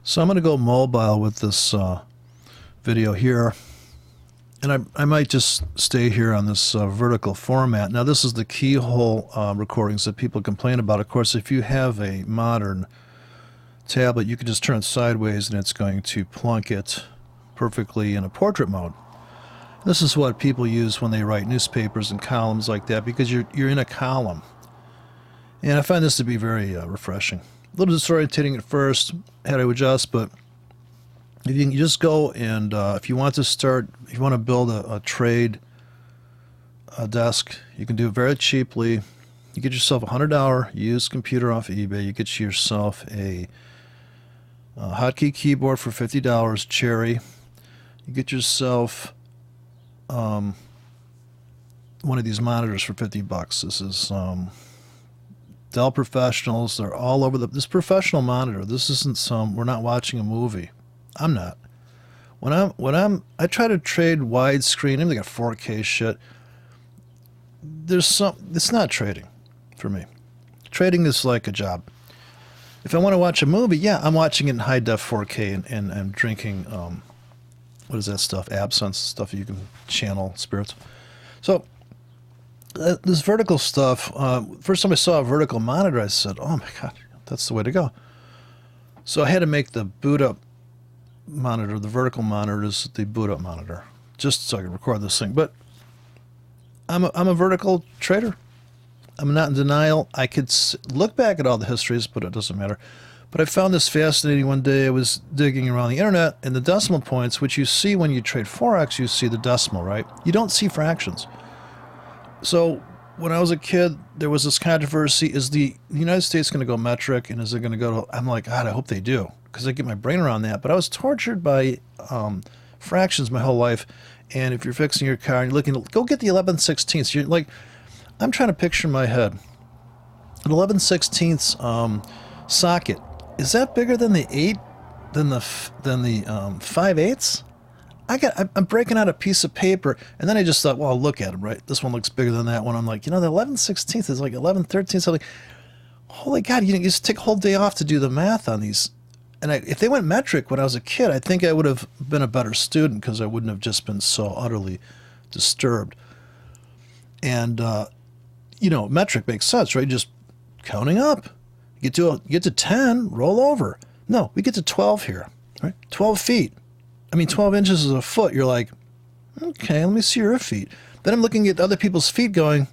So I'm going to go mobile with this video here, and I might just stay here on this vertical format. Now this is the keyhole recordings that people complain about. Of course, if you have a modern tablet, you can just turn it sideways and it's going to plunk it perfectly in a portrait mode. This is what people use when they write newspapers and columns like that, because you're in a column. And I find this to be very refreshing. A little disorientating at first, had to adjust, but if you can just go and if you want to build a trade desk, you can do it very cheaply. You get yourself a $100 used computer off of eBay. You get yourself a hotkey keyboard for $50, Cherry. You get yourself one of these monitors for $50. This is Dell Professionals. They're all over this professional monitor. This isn't we're not watching a movie. I'm not. I try to trade widescreen. Even they got 4K shit. It's not trading for me. Trading is like a job. If I want to watch a movie, yeah, I'm watching it in high def 4K and I'm drinking what is that stuff? Absinthe stuff you can channel spirits. So this vertical stuff, first time I saw a vertical monitor, I said, oh my God, that's the way to go. So I had to make the boot up monitor, the vertical monitor is the boot up monitor, just so I can record this thing. But I'm a vertical trader. I'm not in denial. I could look back at all the histories, but it doesn't matter. But I found this fascinating one day. I was digging around the internet, and the decimal points, which you see when you trade Forex, you see the decimal, right? You don't see fractions. So when I was a kid, there was this controversy. Is the United States going to go metric, and is it going to go to... I'm like, God, I hope they do, because I get my brain around that. But I was tortured by fractions my whole life. And if you're fixing your car and you're looking, go get the 11/16. You're like, I'm trying to picture in my head an 11/16 socket. Is that bigger than the 5/8? I'm breaking out a piece of paper, and then I just thought, well, look at them, right? This one looks bigger than that one. I'm like, the 11/16 is like 11/13. So like, holy God, you just take a whole day off to do the math on these. And if they went metric when I was a kid, I think I would have been a better student, because I wouldn't have just been so utterly disturbed. And metric makes sense, right? Just counting up. Get to 10, roll over. No, we get to 12 here, right? 12 feet. 12 inches is a foot. You're like, okay, let me see your feet. Then I'm looking at other people's feet going,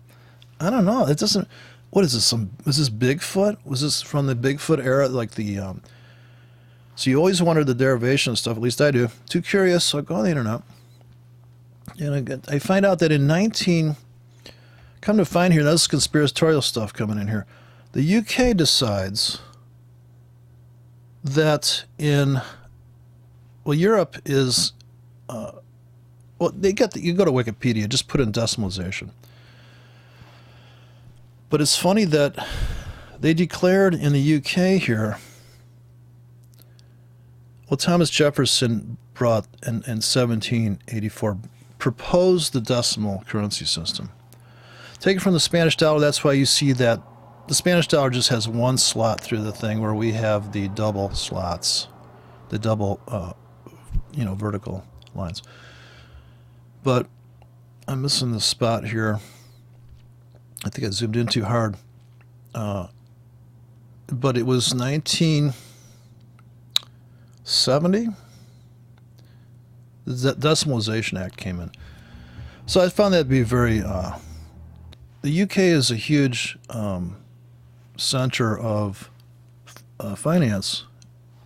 I don't know. It doesn't, what is this? Is this Bigfoot? Was this from the Bigfoot era? Like so you always wonder the derivation of stuff, at least I do. Too curious, so I go on the internet. And I find out that come to find here, that's conspiratorial stuff coming in here. The UK decides that Europe is, you go to Wikipedia, just put in decimalization. But it's funny that they declared in the UK here, Thomas Jefferson brought in 1784, proposed the decimal currency system. Take it from the Spanish dollar. That's why you see that the Spanish dollar just has one slot through the thing, where we have the double slots, the double, vertical lines. But I'm missing the spot here. I think I zoomed in too hard. But it was 1970. The Decimalization Act came in. So I found that to be very... the UK is a huge center of finance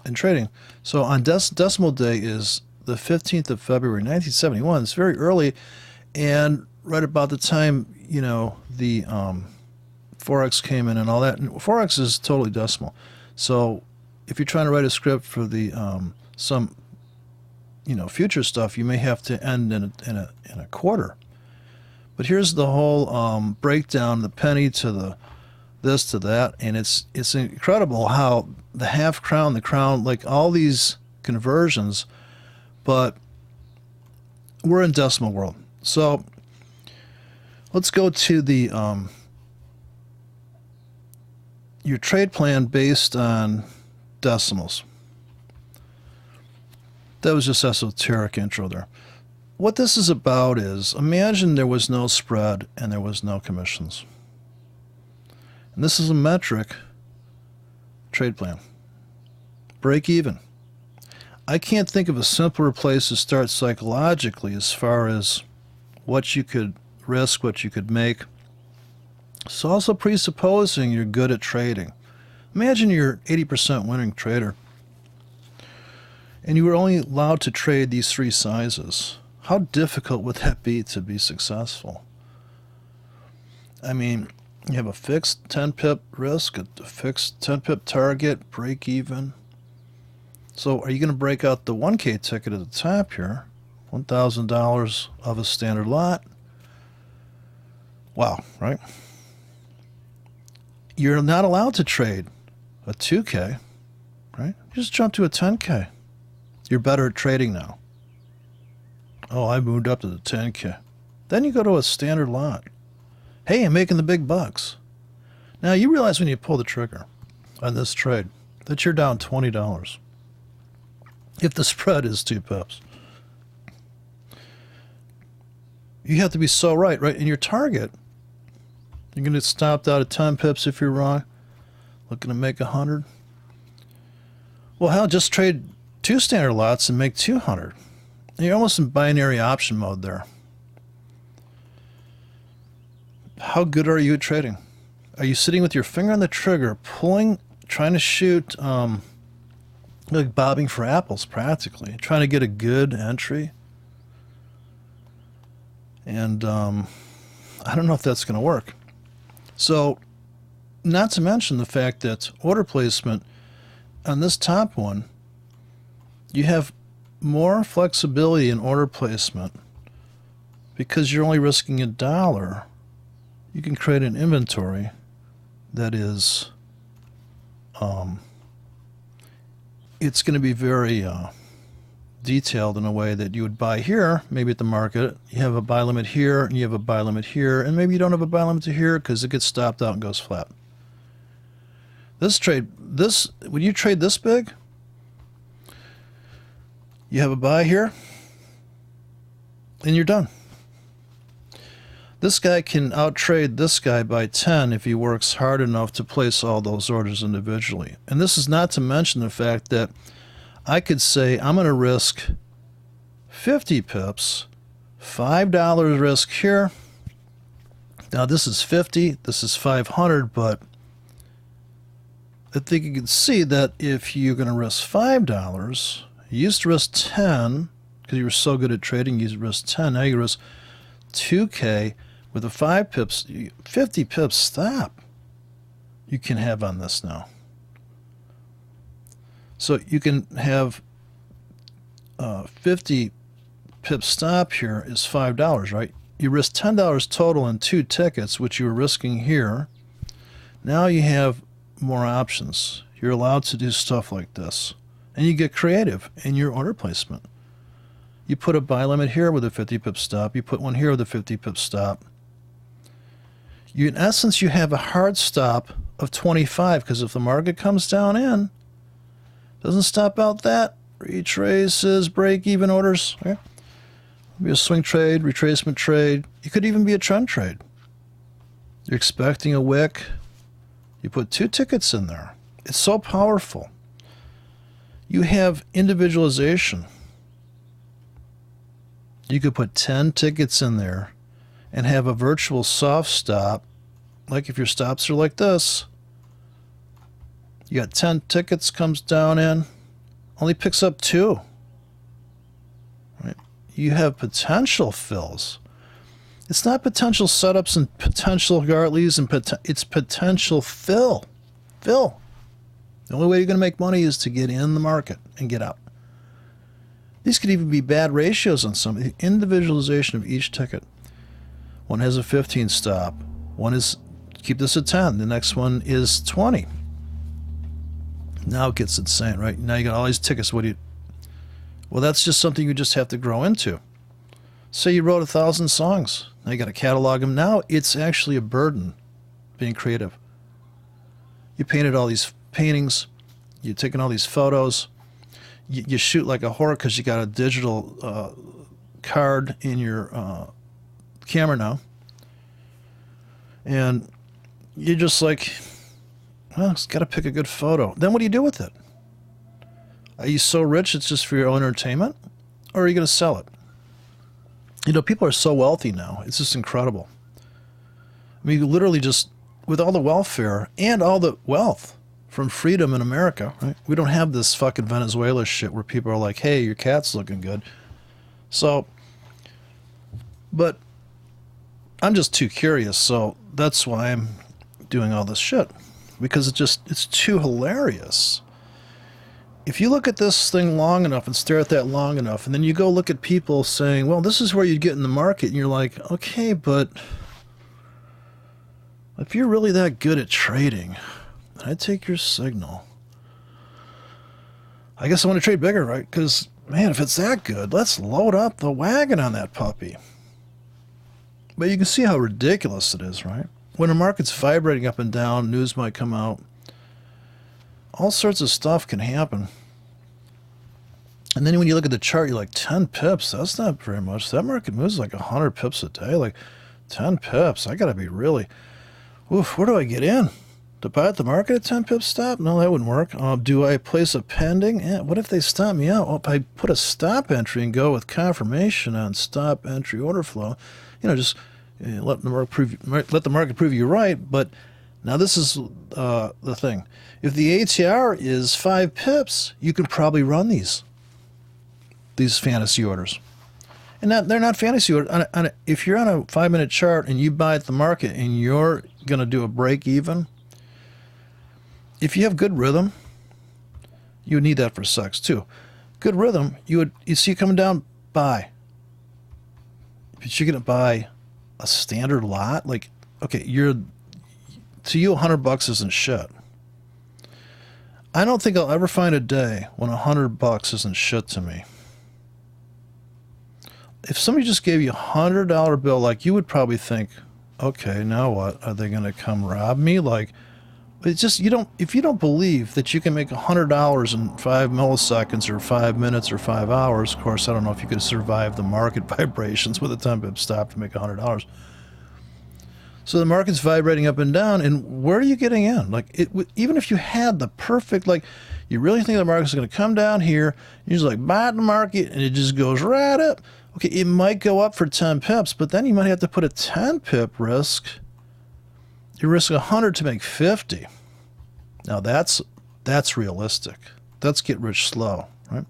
and trading. So on Decimal Day is the 15th of February, 1971. It's very early, and right about the time, the Forex came in and all that. And Forex is totally decimal. So if you're trying to write a script for the some future stuff, you may have to end in a quarter. But here's the whole breakdown, the penny to the this to that, and it's incredible how the half crown, the crown, like all these conversions, but we're in decimal world. So let's go to the your trade plan based on decimals. That was just esoteric intro there. What this is about is, imagine there was no spread and there was no commissions. And this is a metric trade plan. Break even. I can't think of a simpler place to start psychologically as far as what you could risk, what you could make. It's also presupposing you're good at trading. Imagine you're 80% winning trader and you were only allowed to trade these three sizes. How difficult would that be to be successful? I mean, you have a fixed 10 pip risk, a fixed 10 pip target, break even. So are you going to break out the 1K ticket at the top here? $1,000 of a standard lot. Wow, right? You're not allowed to trade a 2K, right? You just jump to a 10K. You're better at trading now. Oh, I moved up to the 10K. Then you go to a standard lot. Hey, I'm making the big bucks. Now you realize when you pull the trigger on this trade that you're down $20 if the spread is 2 pips. You have to be so right? In your target, you're going to get stopped out at 10 pips if you're wrong. Looking to make 100. Well, hell, just trade 2 standard lots and make 200. And you're almost in binary option mode there. How good are you at trading? Are you sitting with your finger on the trigger, pulling, trying to shoot, like bobbing for apples practically, trying to get a good entry? And I don't know if that's going to work. So, not to mention the fact that order placement on this top one, you have more flexibility in order placement because you're only risking $1. You can create an inventory that is, it's going to be very detailed in a way that you would buy here, maybe at the market. You have a buy limit here, and you have a buy limit here, and maybe you don't have a buy limit to here because it gets stopped out and goes flat. This trade, when you trade this big, you have a buy here, and you're done. This guy can outtrade this guy by 10 if he works hard enough to place all those orders individually. And this is not to mention the fact that I could say I'm going to risk 50 pips, $5 risk here. Now this is 50, this is 500, but I think you can see that if you're going to risk $5, you used to risk 10 because you were so good at trading, you used to risk 10. Now you risk 2K with a 5 pips, 50 pips stop you can have on this now. So you can have 50 pip stop here is $5, right? You risk $10 total in 2 tickets, which you were risking here. Now you have more options. You're allowed to do stuff like this. And you get creative in your order placement. You put a buy limit here with a 50 pip stop. You put one here with a 50 pip stop. In essence, you have a hard stop of 25 because if the market comes down in, doesn't stop out that, retraces, break-even orders. Okay? Be a swing trade, retracement trade. It could even be a trend trade. You're expecting a wick. You put 2 tickets in there. It's so powerful. You have individualization. You could put 10 tickets in there and have a virtual soft stop. Like if your stops are like this, you got 10 tickets, comes down in, only picks up 2. Right? You have potential fills. It's not potential setups and potential Gartleys, and it's potential fill. Fill. The only way you're going to make money is to get in the market and get out. These could even be bad ratios on some. The individualization of each ticket. One has a 15 stop. One is, keep this at 10. The next one is 20. Now it gets insane, right? Now you got all these tickets. What do you... Well, that's just something you just have to grow into. Say you wrote 1,000 songs. Now you got to catalog them. Now it's actually a burden being creative. You painted all these paintings. You're taking all these photos. you shoot like a whore because you got a digital card in your camera now. And you're just like, well, it's got to pick a good photo. Then what do you do with it? Are you so rich it's just for your own entertainment? Or are you going to sell it? You know, people are so wealthy now. It's just incredible. I mean, literally just with all the welfare and all the wealth from freedom in America, right? We don't have this fucking Venezuela shit where people are like, hey, your cat's looking good. So, but I'm just too curious. So that's why I'm doing all this shit. Because it's too hilarious. If you look at this thing long enough and stare at that long enough, and then you go look at people saying, well, this is where you'd get in the market, and you're like, okay, but if you're really that good at trading, I'd take your signal. I guess I want to trade bigger, right? Because, man, if it's that good, let's load up the wagon on that puppy. But you can see how ridiculous it is, right? When a market's vibrating up and down, news might come out. All sorts of stuff can happen. And then when you look at the chart, you're like, 10 pips, that's not very much. That market moves like 100 pips a day. Like, 10 pips, I got to be really... Oof, where do I get in? To buy at the market at 10 pips stop? No, that wouldn't work. Do I place a pending? What if they stop me out? Well, if I put a stop entry and go with confirmation on stop entry order flow, you know, just let the market prove you right. But now this is the thing. If the ATR is 5 pips, you can probably run these fantasy orders. And they're not fantasy orders. If you're on a 5-minute chart and you buy at the market and you're going to do a break even, if you have good rhythm, you would need that for sex too. Good rhythm, you see it coming down, buy. But you're going to buy a standard lot? Like, okay, to you, $100 isn't shit. I don't think I'll ever find a day when $100 isn't shit to me. If somebody just gave you a $100 bill, like, you would probably think, okay, now what? Are they going to come rob me? Like, it's just, if you don't believe that you can make $100 in 5 milliseconds or 5 minutes or 5 hours, of course, I don't know if you could survive the market vibrations with a 10-pip stop to make $100. So the market's vibrating up and down, and where are you getting in? Like, even if you had the perfect, like, you really think the market's going to come down here, you're just like, buy the market, and it just goes right up. Okay, it might go up for 10 pips, but then you might have to put a 10-pip risk. You risk 100 to make 50. Now that's realistic. That's get rich slow, right?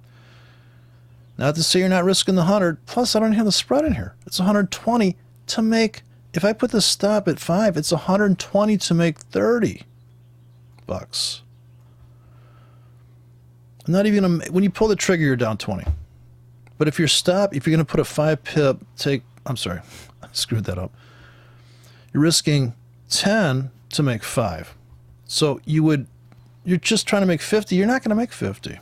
Not to say you're not risking the 100. Plus, I don't have the spread in here. It's 120 to make. If I put the stop at 5, it's 120 to make $30. I'm not even gonna, when you pull the trigger, you're down 20. But if you're going to put a 5-pip, I'm sorry, I screwed that up. You're risking 10 to make 5. So you're just trying to make 50. You're not going to make 50.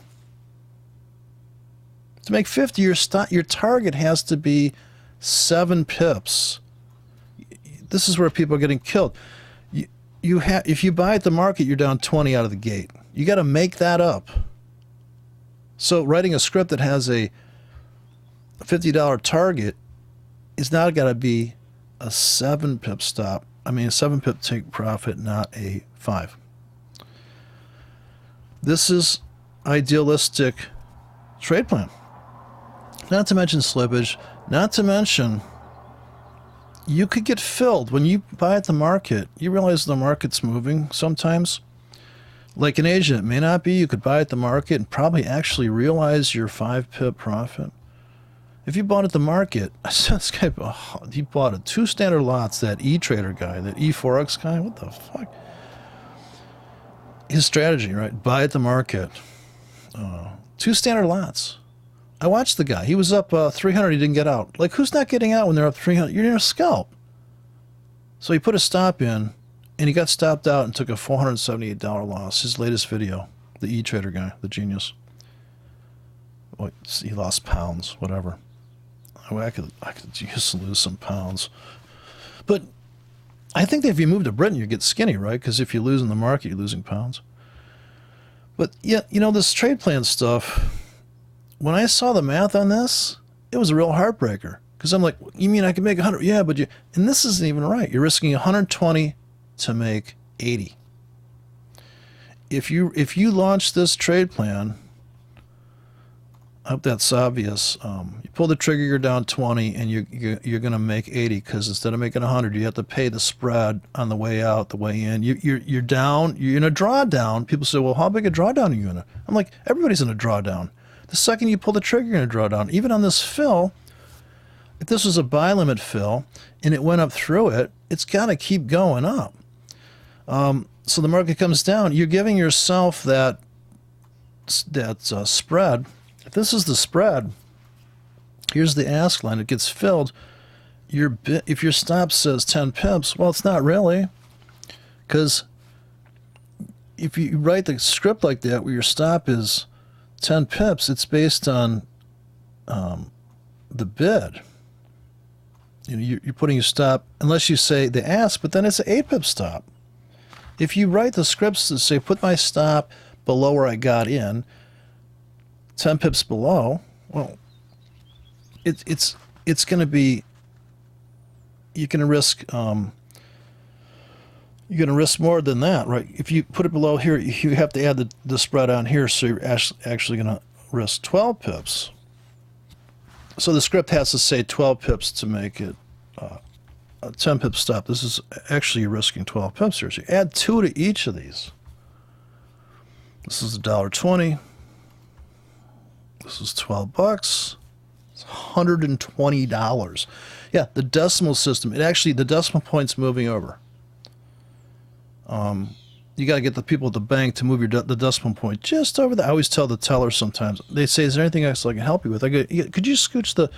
To make 50, your target has to be 7 pips. This is where people are getting killed. If you buy at the market, you're down 20 out of the gate. You got to make that up. So writing a script that has a $50 target is now got to be a 7-pip stop. I mean, a 7-pip take profit, not a 5. This is idealistic trade plan. Not to mention slippage. Not to mention, you could get filled. When you buy at the market, you realize the market's moving sometimes. Like in Asia, it may not be. You could buy at the market and probably actually realize your 5-pip profit. If you bought at the market, I saw this guy, he bought 2 standard lots, that E-Trader guy, that E4X guy, what the fuck? His strategy, right? Buy at the market. 2 standard lots. I watched the guy. He was up 300, he didn't get out. Like, who's not getting out when they're up 300? You're in a scalp. So he put a stop in, and he got stopped out and took a $478 loss. His latest video, the E-Trader guy, the genius. Well, he lost pounds, whatever. I could use to lose some pounds. But I think that if you move to Britain, you get skinny, right? Because if you lose in the market, you're losing pounds. But yeah, you know, this trade plan stuff, when I saw the math on this, it was a real heartbreaker. Because I'm like, you mean I can make 100? Yeah, but and this isn't even right. You're risking 120 to make 80. If you launch this trade plan, I hope that's obvious. You pull the trigger, you're down 20, and you're going to make 80 because instead of making 100, you have to pay the spread on the way out, the way in. You're down. You're in a drawdown. People say, well, how big a drawdown are you in? I'm like, everybody's in a drawdown. The second you pull the trigger, you're in a drawdown. Even on this fill, if this was a buy limit fill and it went up through it, it's got to keep going up. So the market comes down. You're giving yourself that spread. If this is the spread, here's the ask line. It gets filled. If your stop says 10 pips, well, it's not really. Because if you write the script like that where your stop is 10 pips, it's based on the bid. You know, you're putting your stop, unless you say the ask, but then it's an 8 pip stop. If you write the scripts to say, put my stop below where I got in, 10 pips below, well, it's going to be, you're going to risk more than that, right? If you put it below here, you have to add the spread on here, so you're actually going to risk 12 pips. So the script has to say 12 pips to make it a 10 pip stop. This is actually risking 12 pips here. So you add 2 to each of these. This is $1.20. This is $12. It's $120. Yeah, the decimal system. The decimal point's moving over. You got to get the people at the bank to move the decimal point just over there. I always tell the teller sometimes. They say, "Is there anything else I can help you with?" I go, "Could you scooch the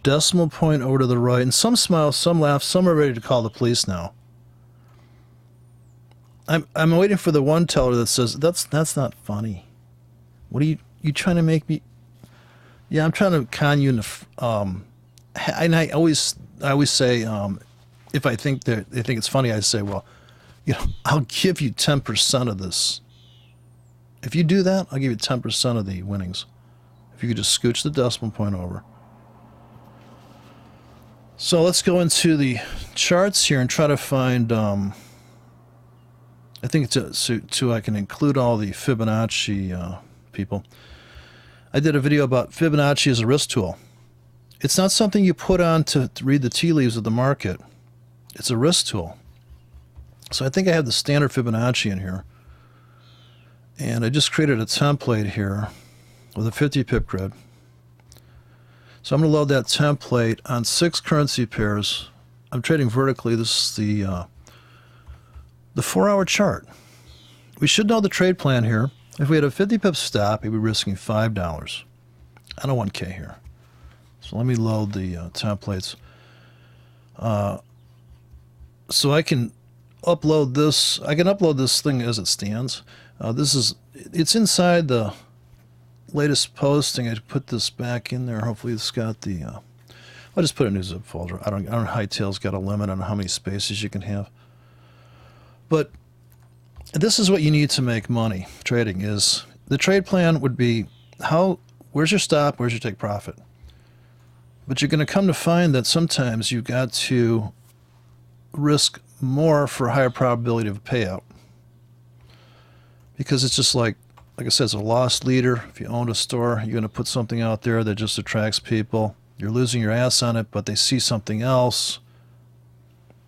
decimal point over to the right?" And some smile, some laugh, some are ready to call the police now. I'm waiting for the one teller that says, "That's not funny. What are you trying to make me?" Yeah, I'm trying to con you into. And I always say, if I think they think it's funny, I say, well, I'll give you 10% of this. If you do that, I'll give you 10% of the winnings. If you could just scooch the decimal point over. So let's go into the charts here and try to find, I think I can include all the Fibonacci people. I did a video about Fibonacci as a risk tool. It's not something you put on to read the tea leaves of the market. It's a risk tool. So I think I have the standard Fibonacci in here. And I just created a template here with a 50 pip grid. So I'm going to load that template on 6 currency pairs. I'm trading vertically. This is the 4-hour chart. We should know the trade plan here. If we had a 50 pip stop, we'd be risking $5 on a 1K here. So let me load the templates. So I can upload this. I can upload this thing as it stands. It's inside the latest posting. I put this back in there. Hopefully it's got the. I'll just put it in a zip folder. I don't. Hightail's got a limit on how many spaces you can have. But this is what you need to make money trading. Is the trade plan would be where's your stop, where's your take profit. But you're going to come to find that sometimes you've got to risk more for a higher probability of a payout. Because it's just like I said, it's a lost leader. If you own a store, you're going to put something out there that just attracts people. You're losing your ass on it, but they see something else.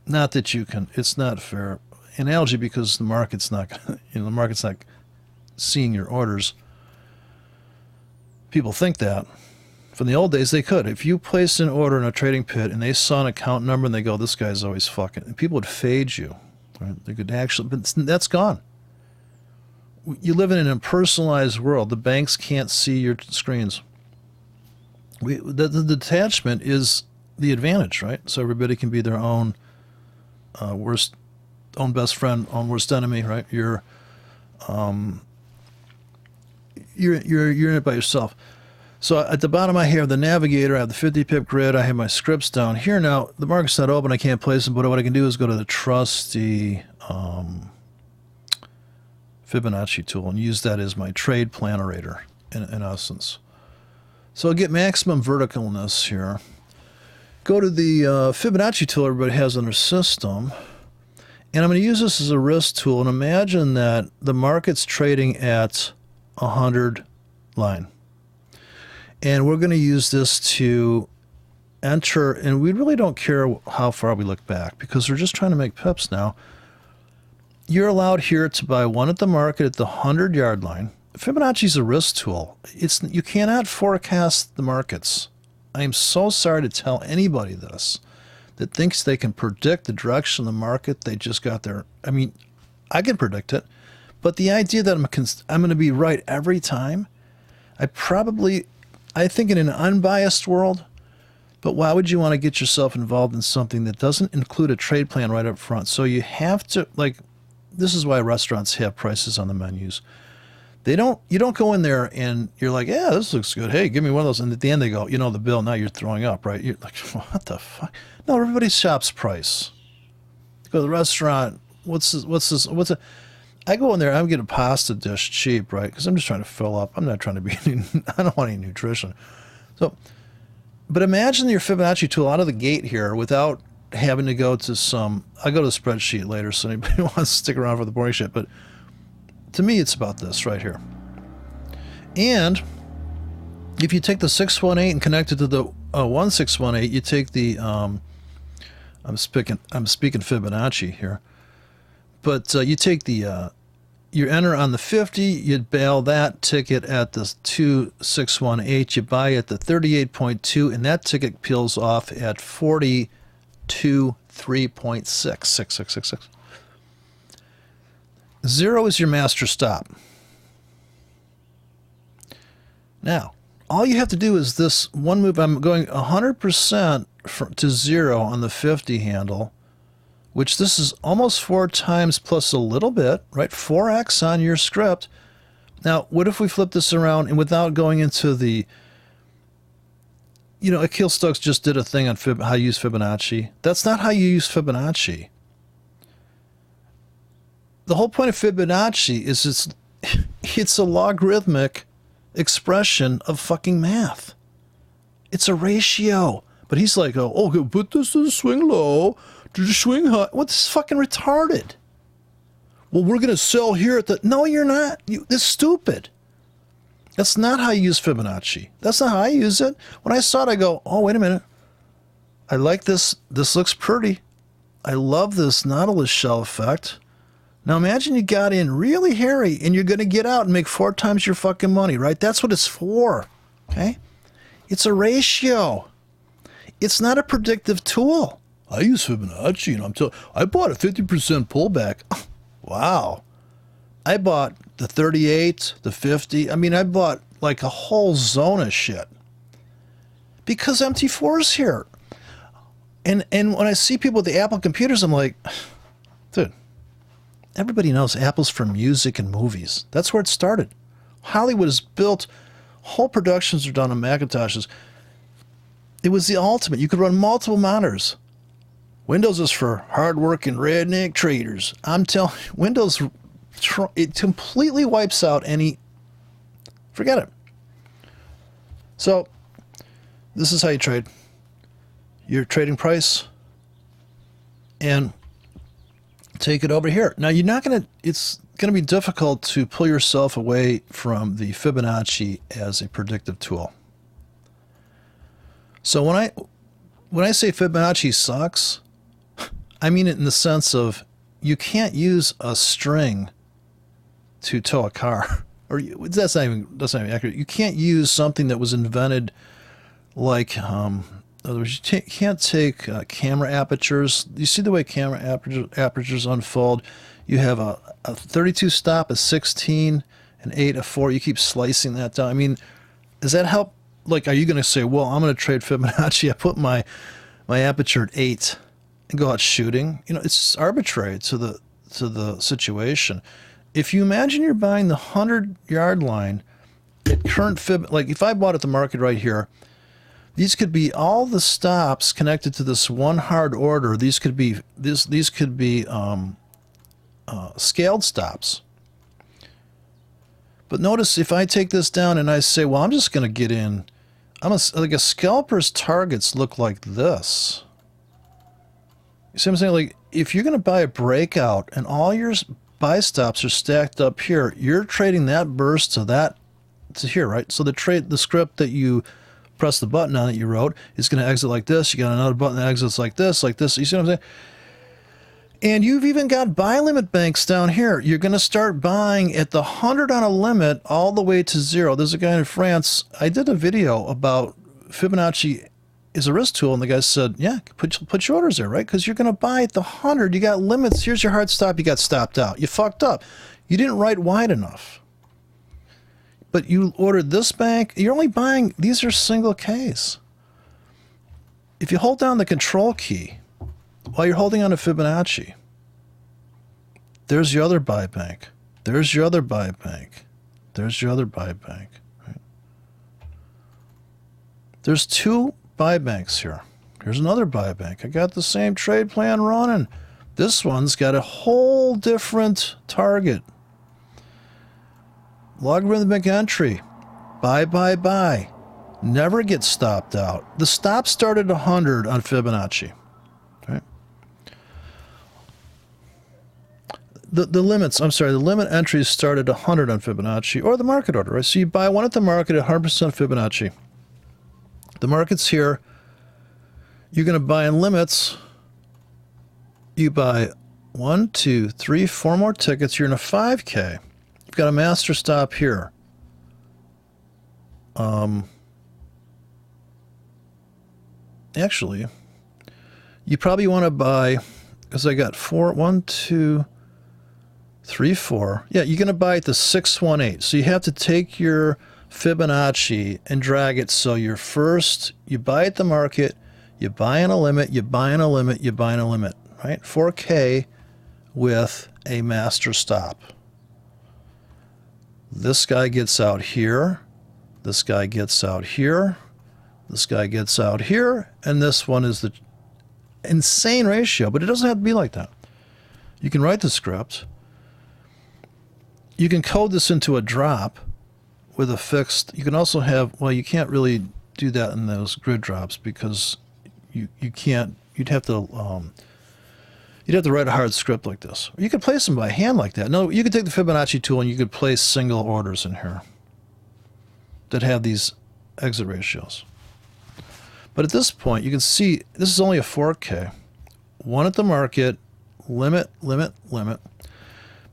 Not that you can, it's not fair analogy because the market's not, the market's not seeing your orders. People think that. From the old days, they could. If you placed an order in a trading pit and they saw an account number and they go, this guy's always fucking, and people would fade you. Right? They could actually, but that's gone. You live in an impersonalized world. The banks can't see your screens. The detachment is the advantage, right? So everybody can be their own own best friend, own worst enemy, right? You're in it by yourself. So at the bottom I have the Navigator, I have the 50 pip grid, I have my scripts down here. Now the market's not open, I can't place them, but what I can do is go to the trusty Fibonacci tool and use that as my trade plannerator in essence. So I'll get maximum verticalness here. Go to the Fibonacci tool everybody has on their system. And I'm going to use this as a risk tool. And imagine that the market's trading at 100 line. And we're going to use this to enter. And we really don't care how far we look back because we're just trying to make pips now. You're allowed here to buy one at the market at the 100-yard line. Fibonacci is a risk tool. You cannot forecast the markets. I am so sorry to tell anybody this that thinks they can predict the direction of the market. They just got there. I mean, I can predict it, but the idea that I'm going to be right every time, I think in an unbiased world, but why would you want to get yourself involved in something that doesn't include a trade plan right up front? So you have to, like, this is why restaurants have prices on the menus. You don't go in there and you're like, yeah, this looks good. Hey, give me one of those. And at the end they go, you know, the bill, now you're throwing up, right? You're like, what the fuck? No, everybody shops price. You go to the restaurant, what's this? I go in there, I'm getting a pasta dish cheap, right? Because I'm just trying to fill up. I'm not trying to be, I don't want any nutrition. So, but imagine your Fibonacci tool out of the gate here without having to go to I'll go to the spreadsheet later so anybody wants to stick around for the boring shit, but to me, it's about this right here. And if you take the 618 and connect it to the 1618, you take the I'm speaking Fibonacci here, but you take the you enter on the 50, you'd bail that ticket at the 2618, you buy at the 38.2, and that ticket peels off at 42.3.66666. 0 is your master stop. Now, all you have to do is this one move. I'm going 100% to 0 on the 50 handle, which this is almost 4 times plus a little bit, right? 4x on your script. Now, what if we flip this around and without going into the, you know, Akil Stokes just did a thing on how you use Fibonacci. That's not how you use Fibonacci. The whole point of Fibonacci is it's a logarithmic expression of fucking math. It's a ratio. But he's like, oh, put this to the swing low, to the swing high. What's fucking retarded? Well, we're going to sell here at the... No, you're not. It's stupid. That's not how you use Fibonacci. That's not how I use it. When I saw it, I go, oh, wait a minute. I like this. This looks pretty. I love this Nautilus shell effect. Now imagine you got in really hairy and you're going to get out and make 4 times your fucking money, right? That's what it's for, okay? It's a ratio. It's not a predictive tool. I use Fibonacci and I bought a 50% pullback. Wow. I bought the 38, the 50. I mean, I bought like a whole zone of shit because MT4 is here. And when I see people with the Apple computers, I'm like, dude, everybody knows Apple's for music and movies. That's where it started. Hollywood is built, whole productions are done on Macintoshes. It was the ultimate. You could run multiple monitors. Windows is for hardworking redneck traders. I'm telling you, Windows, it completely wipes out any, forget it. So, this is how you trade. Your trading price and take it over here. Now you're not going to, it's going to be difficult to pull yourself away from the Fibonacci as a predictive tool. So when I say Fibonacci sucks, I mean it in the sense of you can't use a string to tow a car. Or that's not even accurate. You can't use something that was invented like in other words, you can't take camera apertures. You see the way camera apertures unfold? You have a 32 stop, a 16, an 8, a 4. You keep slicing that down. I mean, does that help? Like, are you going to say, well, I'm going to trade Fibonacci. I put my aperture at 8 and go out shooting? You know, it's arbitrary to the situation. If you imagine you're buying the 100-yard line at current Fib, like if I bought at the market right here, these could be all the stops connected to this one hard order. These could be scaled stops. But notice if I take this down and I say, well, I'm just going to get in like a scalper's targets look like this. You see what I'm saying? Like, if you're going to buy a breakout and all your buy stops are stacked up here, you're trading that burst to here, right? So the script that you press the button on that you wrote is going to exit like this. You got another button that exits like this, like this. You see what I'm saying? And you've even got buy limit banks down here. You're going to start buying at the 100 on a limit all the way to 0. There's a guy in France. I did a video about Fibonacci is a risk tool, and the guy said, yeah, put your orders there, right? Because you're going to buy at the 100. You got limits. Here's your hard stop. You got stopped out. You fucked up. You didn't write wide enough. But you ordered this bank. You're only buying, these are single Ks. If you hold down the control key while you're holding on to Fibonacci, there's your other buy bank. There's your other buy bank. There's your other buy bank. Right? There's 2 buy banks here. Here's another buy bank. I got the same trade plan running. This one's got a whole different target. Logarithmic entry. Buy, buy, buy. Never get stopped out. The stop started 100 on Fibonacci. Right? The limits, I'm sorry, the limit entries started 100 on Fibonacci, or the market order, right? So you buy one at the market at 100% Fibonacci. The market's here. You're going to buy in limits. You buy 1, 2, 3, 4 more tickets. You're in a 5K. You've got a master stop here. Actually, you probably want to buy, because I got 4, 1, 2, 3, 4. Yeah, you're going to buy at the 618. So you have to take your Fibonacci and drag it. So you're first, you buy at the market, you buy in a limit, you buy in a limit, you buy in a limit, right? 4K with a master stop. This guy gets out here. This guy gets out here. This guy gets out here. And this one is the insane ratio, but it doesn't have to be like that. You can write the script. You can code this into a drop with a fixed. You can also have, well, you can't really do that in those grid drops because you can't, you'd have to write a hard script like this. Or you could place them by hand like that. No, you could take the Fibonacci tool and you could place single orders in here that have these exit ratios. But at this point, you can see this is only a 4K. One at the market, limit, limit, limit.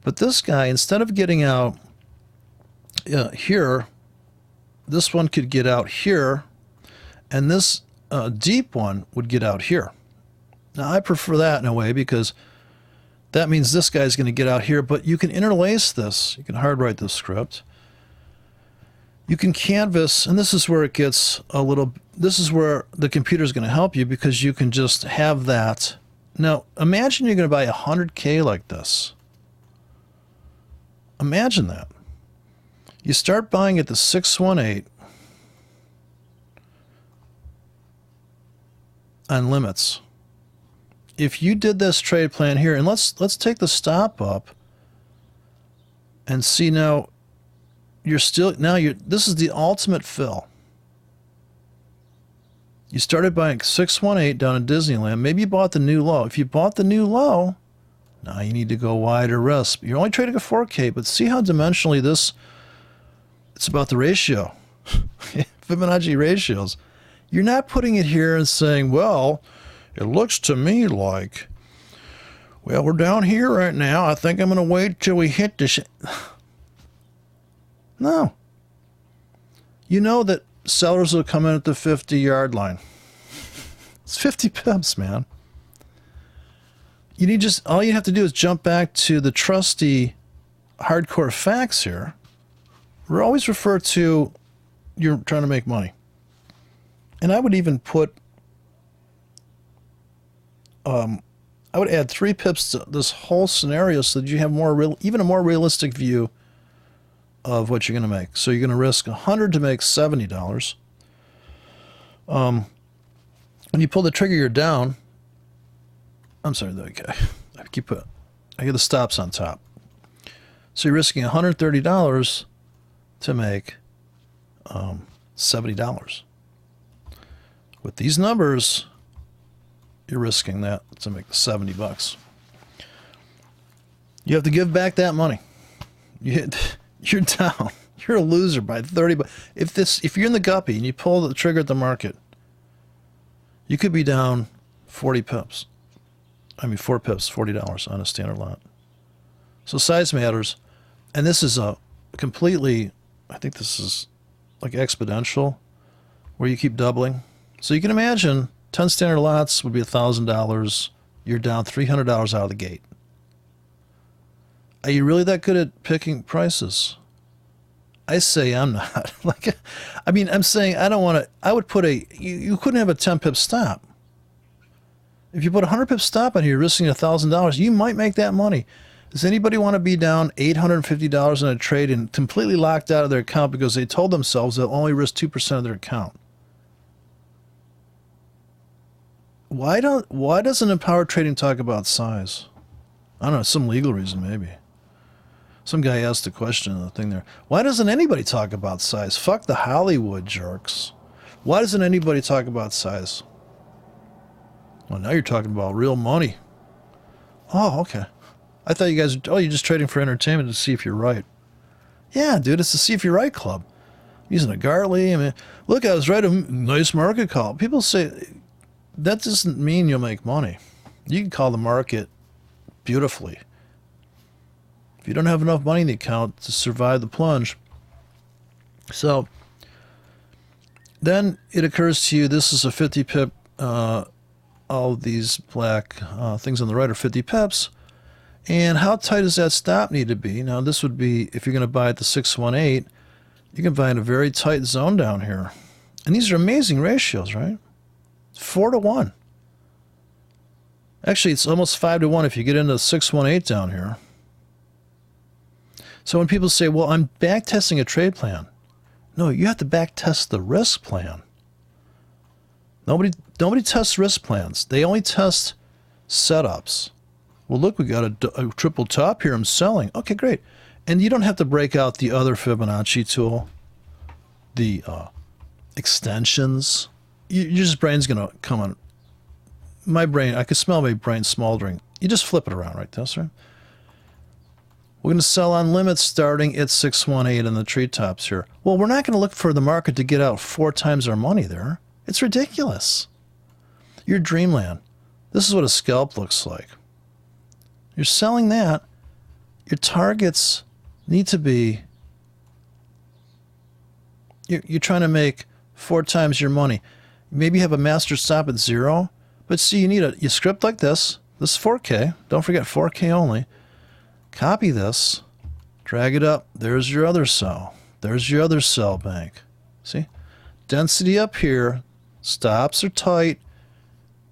But this guy, instead of getting out here, this one could get out here, and this deep one would get out here. Now, I prefer that in a way because that means this guy's going to get out here, but you can interlace this. You can hard write this script. You can canvas, and this is where it gets a little, this is where the computer is going to help you because you can just have that. Now, imagine you're going to buy 100K like this. Imagine that. You start buying at the 618 on limits. If you did this trade plan here, and let's take the stop up and see now, this is the ultimate fill. You started buying 618 down in Disneyland. Maybe you bought the new low. If you bought the new low, now you need to go wider risk. You're only trading a 4K, but see how dimensionally it's about the ratio. Fibonacci ratios. You're not putting it here and saying, well, it looks to me like, well, we're down here right now. I think I'm going to wait till we hit this. No. You know that sellers will come in at the 50-yard line. It's 50 pips, man. All you have to do is jump back to the trusty hardcore facts here. We always refer to you're trying to make money. And I would even put, I would add 3 pips to this whole scenario so that you have even a more realistic view of what you're going to make. So you're going to risk 100 to make $70. When you pull the trigger, you're down. I'm sorry, okay. I get the stops on top. So you're risking $130 to make $70. With these numbers, you're risking that to make the $70. You have to give back that money. You're down. You're a loser by 30 bucks. If you're in the guppy and you pull the trigger at the market, you could be down 40 pips. I mean, 4 pips, $40 on a standard lot. So size matters. And this is a completely, I think this is like exponential, where you keep doubling. So you can imagine 10 standard lots would be $1,000. You're down $300 out of the gate. Are you really that good at picking prices? I say I'm not. I'm saying I don't want to. I would put you couldn't have a 10 pip stop. If you put a 100 pip stop on here, you're risking $1,000. You might make that money. Does anybody want to be down $850 in a trade and completely locked out of their account because they told themselves they'll only risk 2% of their account? Why doesn't Empowered Trading talk about size? I don't know, some legal reason maybe. Some guy asked a question in the thing there. Why doesn't anybody talk about size? Fuck the Hollywood jerks. Why doesn't anybody talk about size? Well, now you're talking about real money. Oh, okay. I thought you guys, you're just trading for entertainment to see if you're right. Yeah, dude, it's the see if you're right club. Using a Gartley. I mean, look, I was right. A nice market call. People say that doesn't mean you'll make money. You can call the market beautifully. If you don't have enough money in the account to survive the plunge. So then it occurs to you, this is a 50 pip. All of these black things on the right are 50 pips. And how tight does that stop need to be? Now, this would be, if you're going to buy at the 618, you can buy in a very tight zone down here. And these are amazing ratios, right? 4 to 1. Actually, it's almost 5 to 1 if you get into the 618 down here. So when people say, well, I'm back testing a trade plan. No, you have to back test the risk plan. Nobody tests risk plans. They only test setups. Well, look, we got a triple top here. I'm selling. Okay, great. And you don't have to break out the other Fibonacci tool, the extensions. Your just brain's going to come on. My brain, I can smell my brain smoldering. You just flip it around, right? That's right. We're going to sell on limits starting at 618 in the treetops here. Well, we're not going to look for the market to get out 4 times our money there. It's ridiculous. Your dreamland. This is what a scalp looks like. You're selling that. Your targets need to be, you're trying to make 4 times your money. Maybe you have a master stop at 0, but see, you need you script like this. This is 4K. Don't forget 4K only. Copy this, drag it up. There's your other cell. There's your other cell bank. See? Density up here. Stops are tight.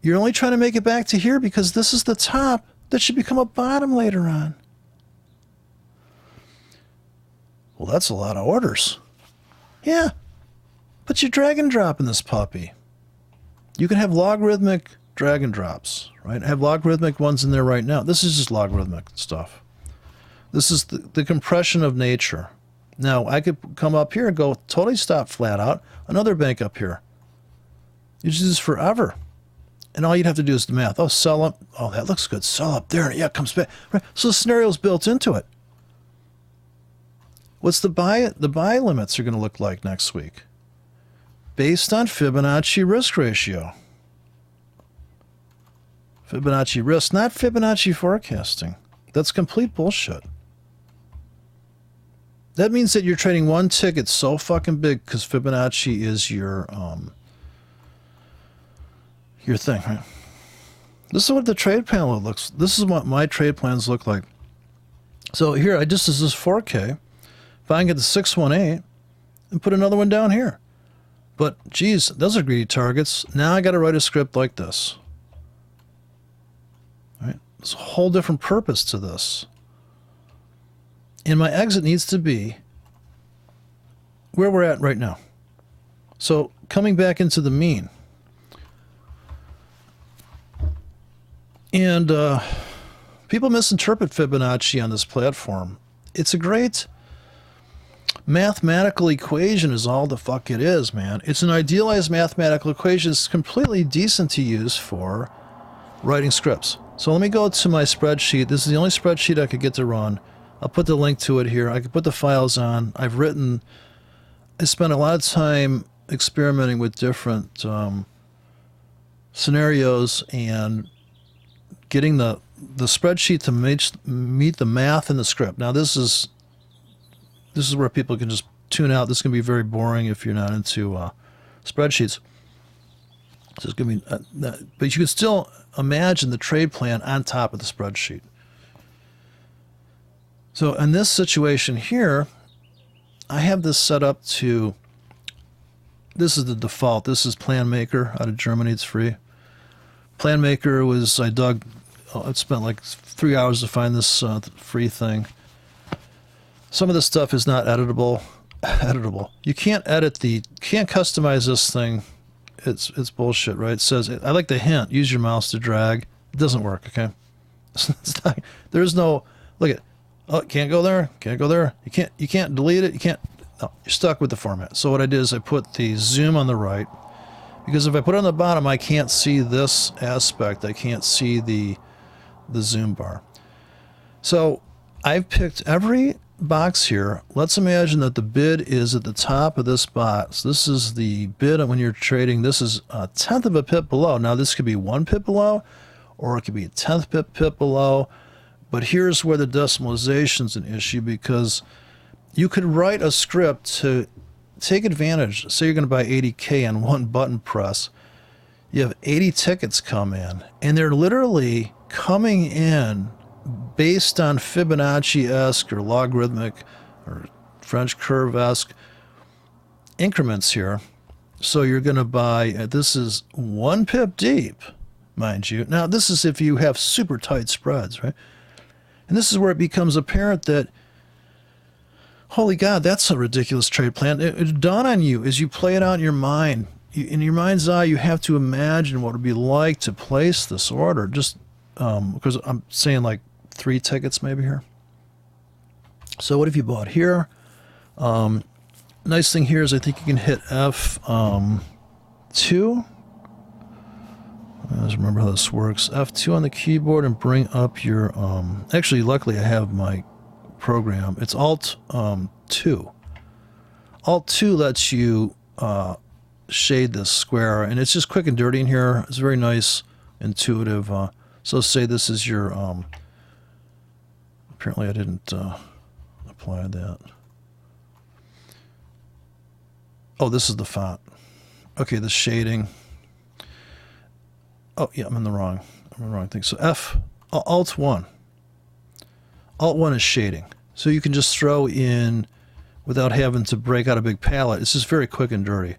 You're only trying to make it back to here because this is the top that should become a bottom later on. Well, that's a lot of orders. Yeah, but you're drag and drop in this puppy. You can have logarithmic drag and drops, right? I have logarithmic ones in there right now. This is just logarithmic stuff. This is the compression of nature. Now, I could come up here and go totally stop flat out. Another bank up here. You just do this forever. And all you'd have to do is the math. Oh, sell up. Oh, that looks good. Sell up there. Yeah, it comes back. Right. So the scenario's built into it. What's the buy limits are going to look like next week? Based on Fibonacci risk ratio. Fibonacci risk, not Fibonacci forecasting. That's complete bullshit. That means that you're trading one ticket so fucking big because Fibonacci is your thing, right? This is what the trade panel looks. This is what my trade plans look like. So here, this is 4K. If I can get the 618 and put another one down here. But geez, those are greedy targets. Now I got to write a script like this. All right? There's a whole different purpose to this. And my exit needs to be where we're at right now. So coming back into the mean. And people misinterpret Fibonacci on this platform. It's a great mathematical equation is all the fuck it is, man. It's an idealized mathematical equation. It's completely decent to use for writing scripts. So let me go to my spreadsheet. This is the only spreadsheet I could get to run. I'll put the link to it here. I could put the files on. I spent a lot of time experimenting with different scenarios and getting the spreadsheet to meet the math in the script. Now this is where people can just tune out. This can be very boring if you're not into spreadsheets. So it's gonna be, but you can still imagine the trade plan on top of the spreadsheet. So in this situation here, I have this set up to, this is the default. This is Plan Maker out of Germany. It's free. Plan Maker was, I spent like 3 hours to find this free thing. Some of this stuff is not editable. You can't can't customize this thing. It's bullshit, right? It says, I like the hint, use your mouse to drag. It doesn't work, okay? It's not, there's no, look at, oh, can't go there, can't go there. You can't delete it, no, you're stuck with the format. So what I did is I put the zoom on the right, because if I put it on the bottom, I can't see this aspect. I can't see the zoom bar. So I've picked every box here. Let's imagine that the bid is at the top of this box. This is the bid when you're trading. This is a tenth of a pip below. Now this could be 1 pip below, or it could be a tenth pip below. But here's where the decimalization is an issue, because you could write a script to take advantage. Say you're going to buy 80K on one button press. You have 80 tickets come in, and they're literally coming in based on Fibonacci-esque or logarithmic or French curve-esque increments here. So you're going to buy, this is 1 pip deep, mind you. Now this is if you have super tight spreads, right? And this is where it becomes apparent that, holy God, that's a ridiculous trade plan. It dawned on you as you play it out in your mind. In your mind's eye, you have to imagine what it would be like to place this order. Just because I'm saying like 3 tickets maybe here. So what have you bought here? Nice thing here is I think you can hit F2. Let's remember how this works. F2 on the keyboard and bring up your, actually luckily I have my program. It's Alt 2. Alt 2 lets you shade this square, and it's just quick and dirty in here. It's very nice, intuitive. So say this is your, apparently I didn't apply that. Oh, this is the font. Okay, the shading. Oh, yeah, I'm in the wrong thing. So Alt 1. Alt 1 is shading. So you can just throw in without having to break out a big palette. It's just very quick and dirty.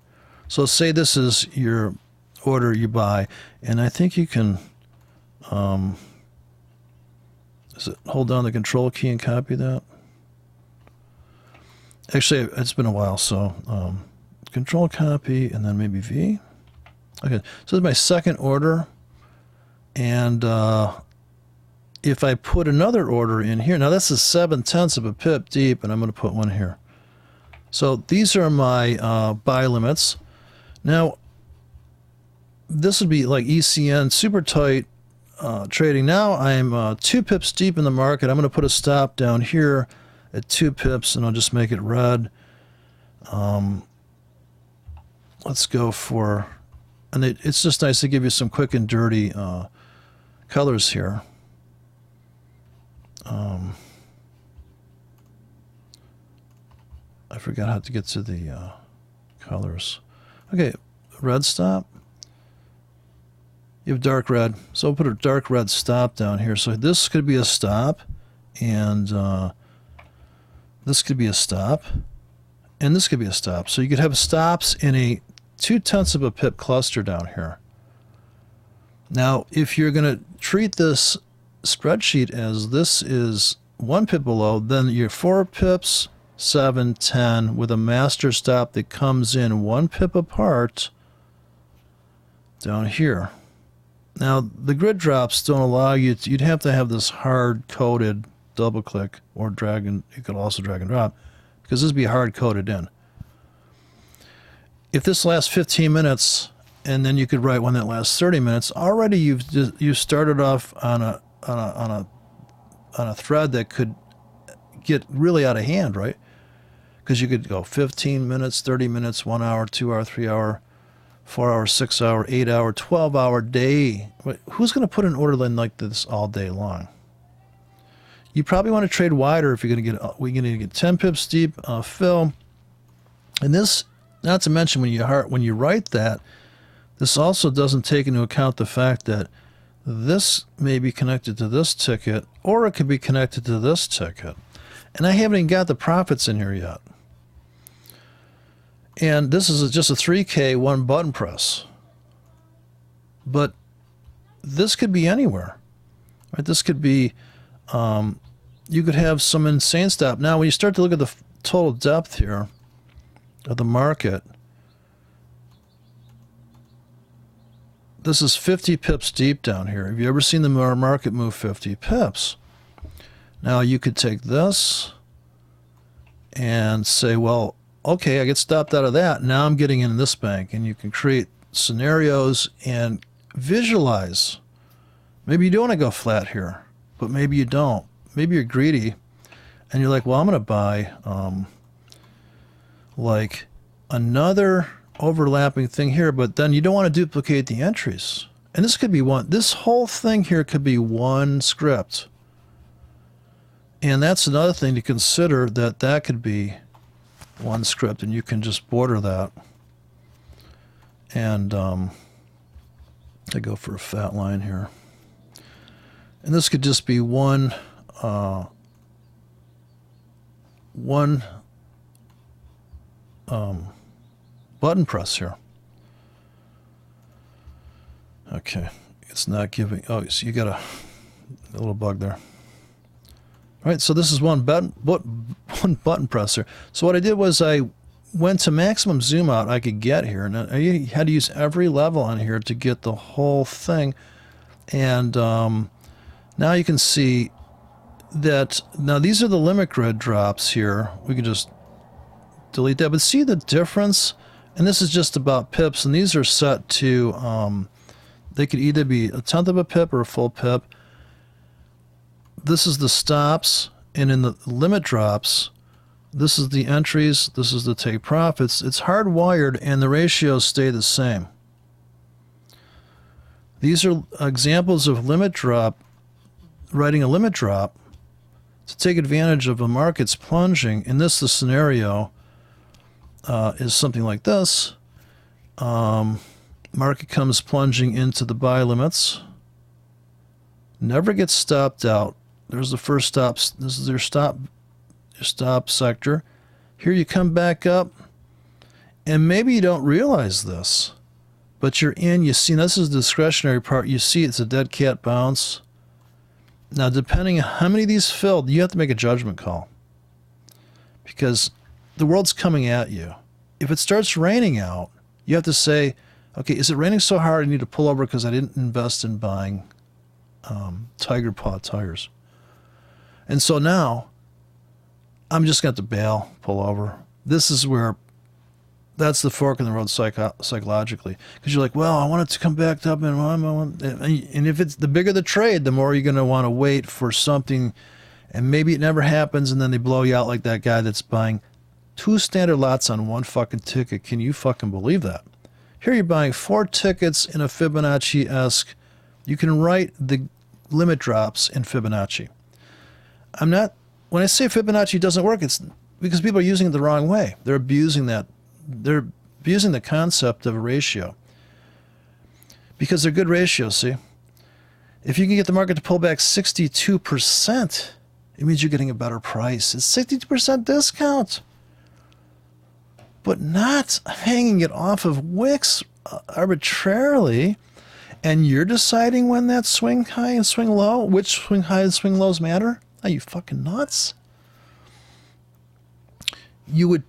So say this is your order you buy, and I think you can, hold down the control key and copy that? Actually, it's been a while, so control copy and then maybe V. Okay, so this is my second order, and if I put another order in here, now this is 7/10 of a pip deep, and I'm going to put one here. So these are my buy limits. Now, this would be like ECN, super tight trading. Now I'm 2 pips deep in the market. I'm going to put a stop down here at 2 pips, and I'll just make it red. Let's go for, and it's just nice to give you some quick and dirty colors here. I forgot how to get to the colors. Okay, red stop. You have dark red, so I'll put a dark red stop down here. So this could be a stop, and this could be a stop, and this could be a stop. So you could have stops in a 2/10 of a pip cluster down here. Now, if you're going to treat this spreadsheet as this is 1 pip below, then you're 4 pips, 7, 10, with a master stop that comes in 1 pip apart down here. Now, the grid drops don't allow you to, you'd have to have this hard-coded double-click or drag and, you could also drag and drop, because this would be hard-coded in. If this lasts 15 minutes, and then you could write one that lasts 30 minutes, already you've started off on a thread that could get really out of hand, right? Because you could go 15 minutes, 30 minutes, 1 hour, 2 hour, 3 hour, 4 hour, 6 hour, 8 hour, 12-hour day. Who's going to put an order line like this all day long? You probably want to trade wider if you're going to get 10 pips deep fill. And this, not to mention when you write that, this also doesn't take into account the fact that this may be connected to this ticket, or it could be connected to this ticket. And I haven't even got the profits in here yet. And this is just a 3K one button press. But this could be anywhere. Right? This could be, you could have some insane stop. Now, when you start to look at the total depth here of the market, this is 50 pips deep down here. Have you ever seen the market move 50 pips? Now, you could take this and say, well, okay, I get stopped out of that. Now I'm getting into this bank. And you can create scenarios and visualize. Maybe you do want to go flat here, but maybe you don't. Maybe you're greedy and you're like, well, I'm going to buy like another overlapping thing here, but then you don't want to duplicate the entries. And this could be this whole thing here could be one script. And that's another thing to consider, that could be one script, and you can just border that. And I go for a fat line here. And this could just be one button press here. Okay, it's not giving. Oh, so you got a little bug there. All right, so this is one button presser. So what I did was I went to maximum zoom out I could get here, and I had to use every level on here to get the whole thing. And now you can see that, now these are the limit grid drops here. We can just delete that, but see the difference? And this is just about pips, and these are set to, they could either be a tenth of a pip or a full pip. This is the stops, and in the limit drops, this is the entries, this is the take profits. It's hardwired, and the ratios stay the same. These are examples of limit drop, writing a limit drop to take advantage of a market's plunging. In this, the scenario is something like this. Market comes plunging into the buy limits, never gets stopped out. There's the first stops. This is your stop sector. Here you come back up, and maybe you don't realize this, but you're in. You see, this is the discretionary part. You see it's a dead cat bounce. Now, depending on how many of these filled, you have to make a judgment call, because the world's coming at you. If it starts raining out, you have to say, okay, is it raining so hard I need to pull over because I didn't invest in buying Tiger Paw tires? And so now I'm just going to have to bail, pull over. This is where, that's the fork in the road psychologically. Because you're like, well, I want it to come back up, and if it's the bigger the trade, the more you're going to want to wait for something, and maybe it never happens, and then they blow you out like that guy that's buying 2 standard lots on 1 fucking ticket. Can you fucking believe that? Here you're buying 4 tickets in a Fibonacci-esque. You can write the limit drops in Fibonacci. When I say Fibonacci doesn't work, it's because people are using it the wrong way. They're abusing that. They're abusing the concept of a ratio. Because they're good ratios, see? If you can get the market to pull back 62%, it means you're getting a better price. It's 62% discount. But not hanging it off of wicks arbitrarily, and you're deciding when that swing high and swing low, which swing high and swing lows matter? Are you fucking nuts? You would,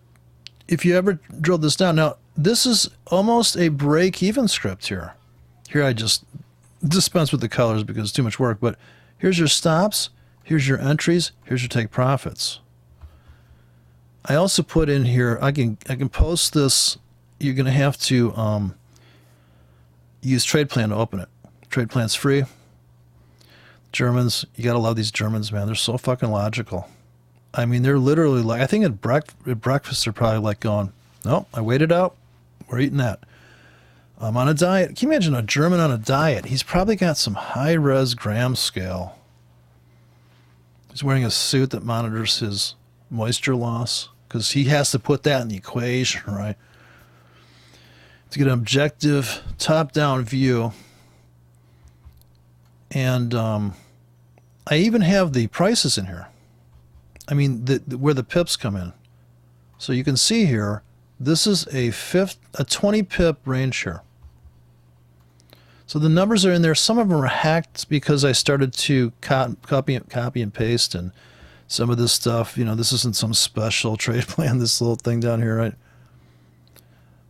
if you ever drilled this down. Now, this is almost a break-even script here. Here I just dispense with the colors because it's too much work, but here's your stops, here's your entries, here's your take profits. I also put in here, I can post this. You're going to have to use Trade Plan to open it. Trade Plan's free. Germans, you got to love these Germans, man. They're so fucking logical. I mean, they're literally like, I think at breakfast they're probably like going, no, I waited out. We're eating that. I'm on a diet. Can you imagine a German on a diet? He's probably got some high-res gram scale. He's wearing a suit that monitors his moisture loss because he has to put that in the equation, right? To get an objective top-down view. And I even have the prices in here. I mean, where the pips come in. So you can see here, this is a 20 pip range here. So the numbers are in there. Some of them are hacked because I started to copy and paste, and some of this stuff, you know, this isn't some special trade plan, this little thing down here, right?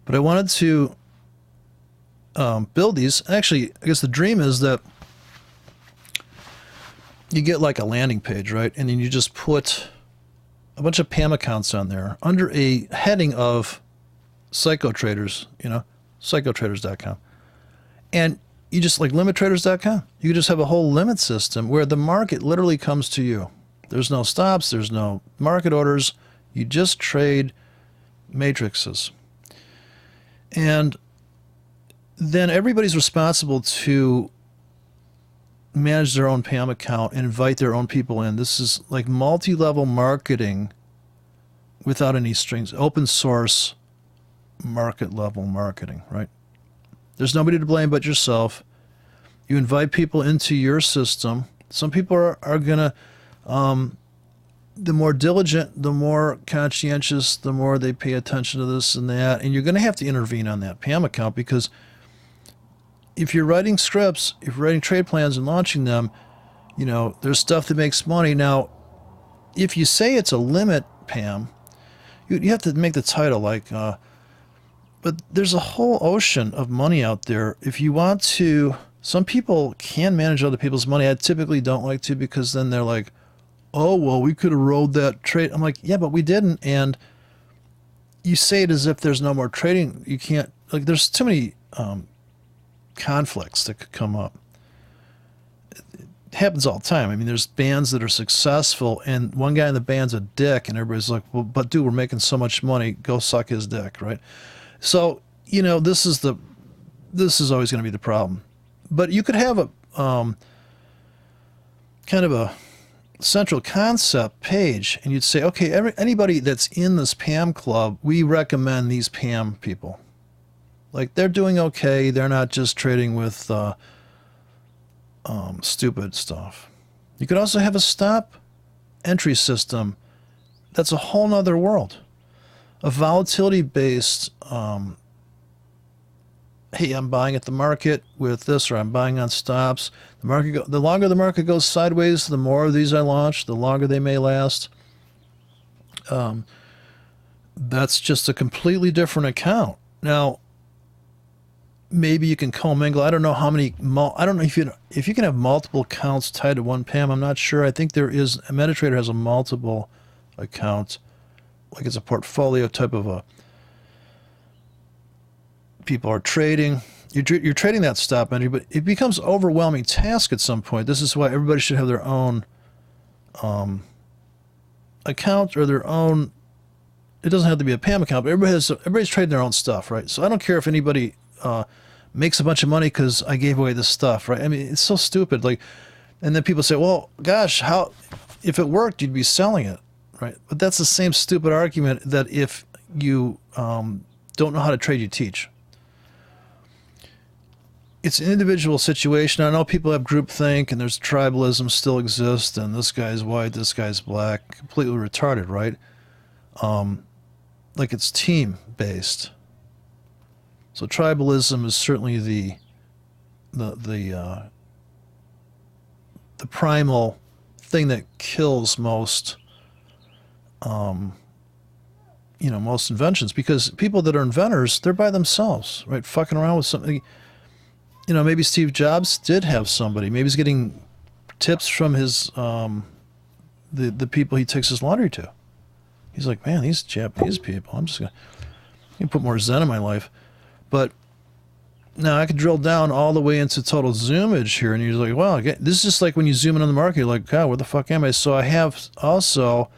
But I wanted to build these. Actually, I guess the dream is that you get like a landing page, right? And then you just put a bunch of PAM accounts on there under a heading of psychotraders, you know, psychotraders.com. And you just like limittraders.com. You could just have a whole limit system where the market literally comes to you. There's no stops. There's no market orders. You just trade matrices. And then everybody's responsible to manage their own PAM account and invite their own people in. This is like multi-level marketing without any strings. Open source market level marketing, right? There's nobody to blame but yourself. You invite people into your system. Some people are going to, the more diligent, the more conscientious, the more they pay attention to this and that. And you're going to have to intervene on that PAM account because if you're writing scripts, if you're writing trade plans and launching them, you know, there's stuff that makes money. Now, if you say it's a limit PAM, you have to make the title like, but there's a whole ocean of money out there. If you want to, some people can manage other people's money. I typically don't like to because then they're like, oh, well, we could have rolled that trade. I'm like, yeah, but we didn't. And you say it as if there's no more trading. You can't, like, there's too many conflicts that could come up. It happens all the time. I mean, there's bands that are successful and one guy in the band's a dick and everybody's like, well, but dude, we're making so much money, go suck his dick, right? So, you know, this is always going to be the problem. But you could have a kind of a central concept page and you'd say, okay, anybody that's in this PAM club, we recommend these PAM people. Like, they're doing okay. They're not just trading with stupid stuff. You could also have a stop entry system. That's a whole nother world. A volatility-based, hey, I'm buying at the market with this, or I'm buying on stops. The longer the market goes sideways, the more of these I launch, the longer they may last. That's just a completely different account. Now, maybe you can commingle. I don't know how many. I don't know if you can have multiple accounts tied to one PAM. I'm not sure. I think there is. A MetaTrader has a multiple account, like it's a portfolio type of a. People are trading. You're trading that stop entry, but it becomes an overwhelming task at some point. This is why everybody should have their own account or their own. It doesn't have to be a PAM account, but everybody's trading their own stuff, right? So I don't care if anybody makes a bunch of money because I gave away this stuff, right? I mean, it's so stupid. Like, and then people say, well, gosh, how, if it worked, you'd be selling it, right? But that's the same stupid argument that if you don't know how to trade, you teach. It's an individual situation. I know people have groupthink and there's tribalism still exists and this guy's white, this guy's black, completely retarded, right? Like it's team-based. So tribalism is certainly the primal thing that kills most, most inventions, because people that are inventors, they're by themselves, right? Fucking around with something. You know, maybe Steve Jobs did have somebody. Maybe he's getting tips from his the people he takes his laundry to. He's like, man, these Japanese people, I'm just going to put more Zen in my life. But now I could drill down all the way into total zoomage here, and you're like, wow, this is just like when you zoom in on the market, you're like, God, where the fuck am I? So I have also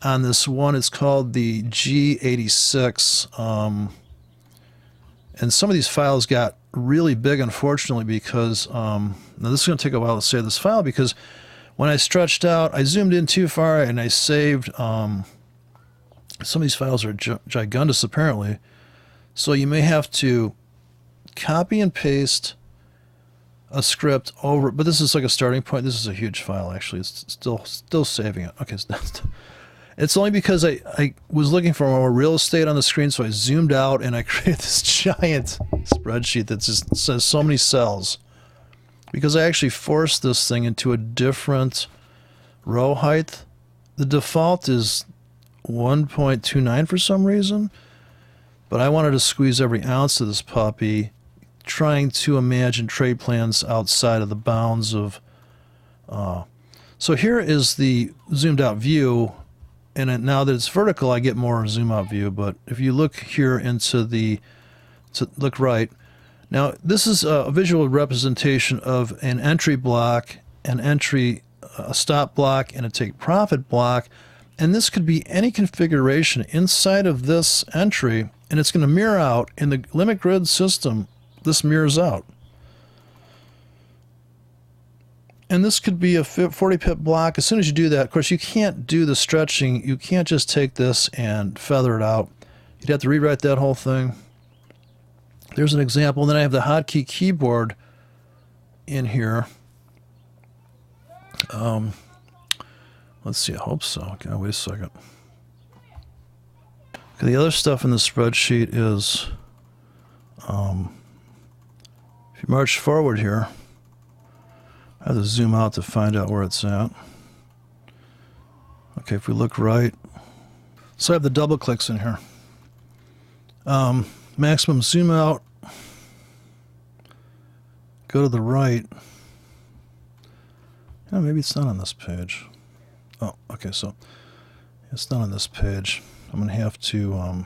on this one, it's called the G86, and some of these files got really big, unfortunately, because, now this is going to take a while to save this file, because when I stretched out, I zoomed in too far, and I saved, some of these files are gigundous, apparently, so you may have to copy and paste a script over, but this is like a starting point. This is a huge file, actually. It's still saving it. Okay, it's only because I was looking for more real estate on the screen, so I zoomed out and I created this giant spreadsheet that just says so many cells, because I actually forced this thing into a different row height. The default is 1.29 for some reason, but I wanted to squeeze every ounce of this puppy, trying to imagine trade plans outside of the bounds of... So here is the zoomed out view, and now that it's vertical, I get more zoom out view. But if you look here look right, now this is a visual representation of an entry block, a stop block, and a take profit block. And this could be any configuration inside of this entry, and it's going to mirror out in the limit grid system. This mirrors out. And this could be a 40 pip block. As soon as you do that, of course, you can't do the stretching. You can't just take this and feather it out. You'd have to rewrite that whole thing. There's an example. And then I have the hotkey keyboard in here. Let's see. I hope so. Okay, wait a second. Okay, the other stuff in the spreadsheet is, if you march forward here, I have to zoom out to find out where it's at. Okay, if we look right, so I have the double clicks in here. Maximum zoom out, go to the right. Oh, maybe it's not on this page. Oh, okay, so it's not on this page. I'm going to have to,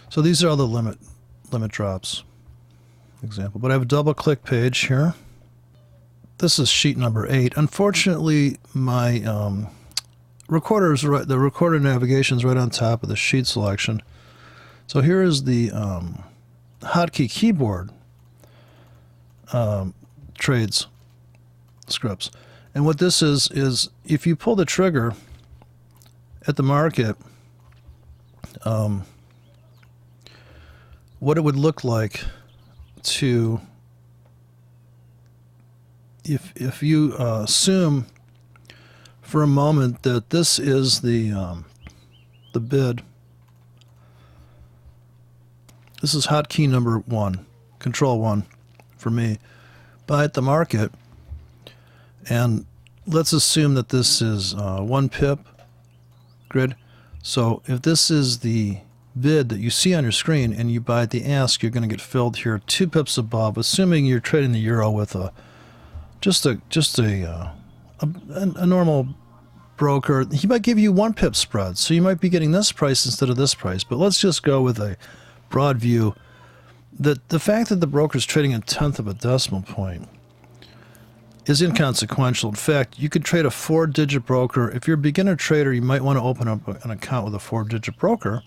so these are all the limit drops example, but I have a double click page here. This is sheet number 8. Unfortunately, my recorder is right. The recorder navigation is right on top of the sheet selection. So here is the hotkey keyboard trades scripts, and what this is if you pull the trigger at the market, what it would look like to, if you assume for a moment that this is the bid. This is hotkey number 1, control 1 for me. Buy at the market, and let's assume that this is 1 pip grid. So if this is the bid that you see on your screen and you buy at the ask, you're going to get filled here 2 pips above, assuming you're trading the euro with just a normal broker. He might give you 1 pip spread, so you might be getting this price instead of this price. But let's just go with a broad view. That the fact that the broker is trading a 1/10 of a decimal point is inconsequential. In fact, you could trade a 4-digit broker. If you're a beginner trader, you might want to open up an account with a 4-digit broker.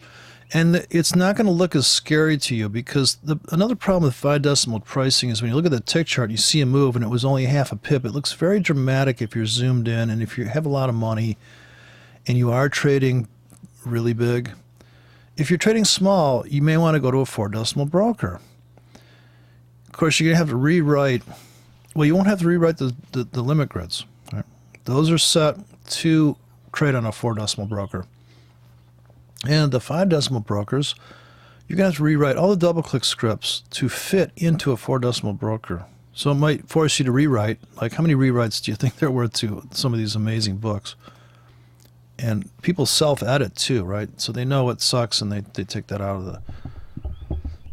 And it's not going to look as scary to you, because another problem with 5 decimal pricing is when you look at the tick chart, you see a move and it was only half a pip. It looks very dramatic if you're zoomed in, and if you have a lot of money and you are trading really big. If you're trading small, you may want to go to a 4 decimal broker. Of course, you're going to have to rewrite. Well, you won't have to rewrite the limit grids. Right? Those are set to trade on a 4 decimal broker. And the 5 decimal brokers, you're going to have to rewrite all the double click scripts to fit into a 4 decimal broker. So it might force you to rewrite. Like, how many rewrites do you think there were to some of these amazing books? And people self-edit too, right? So they know what sucks and they take that out of the...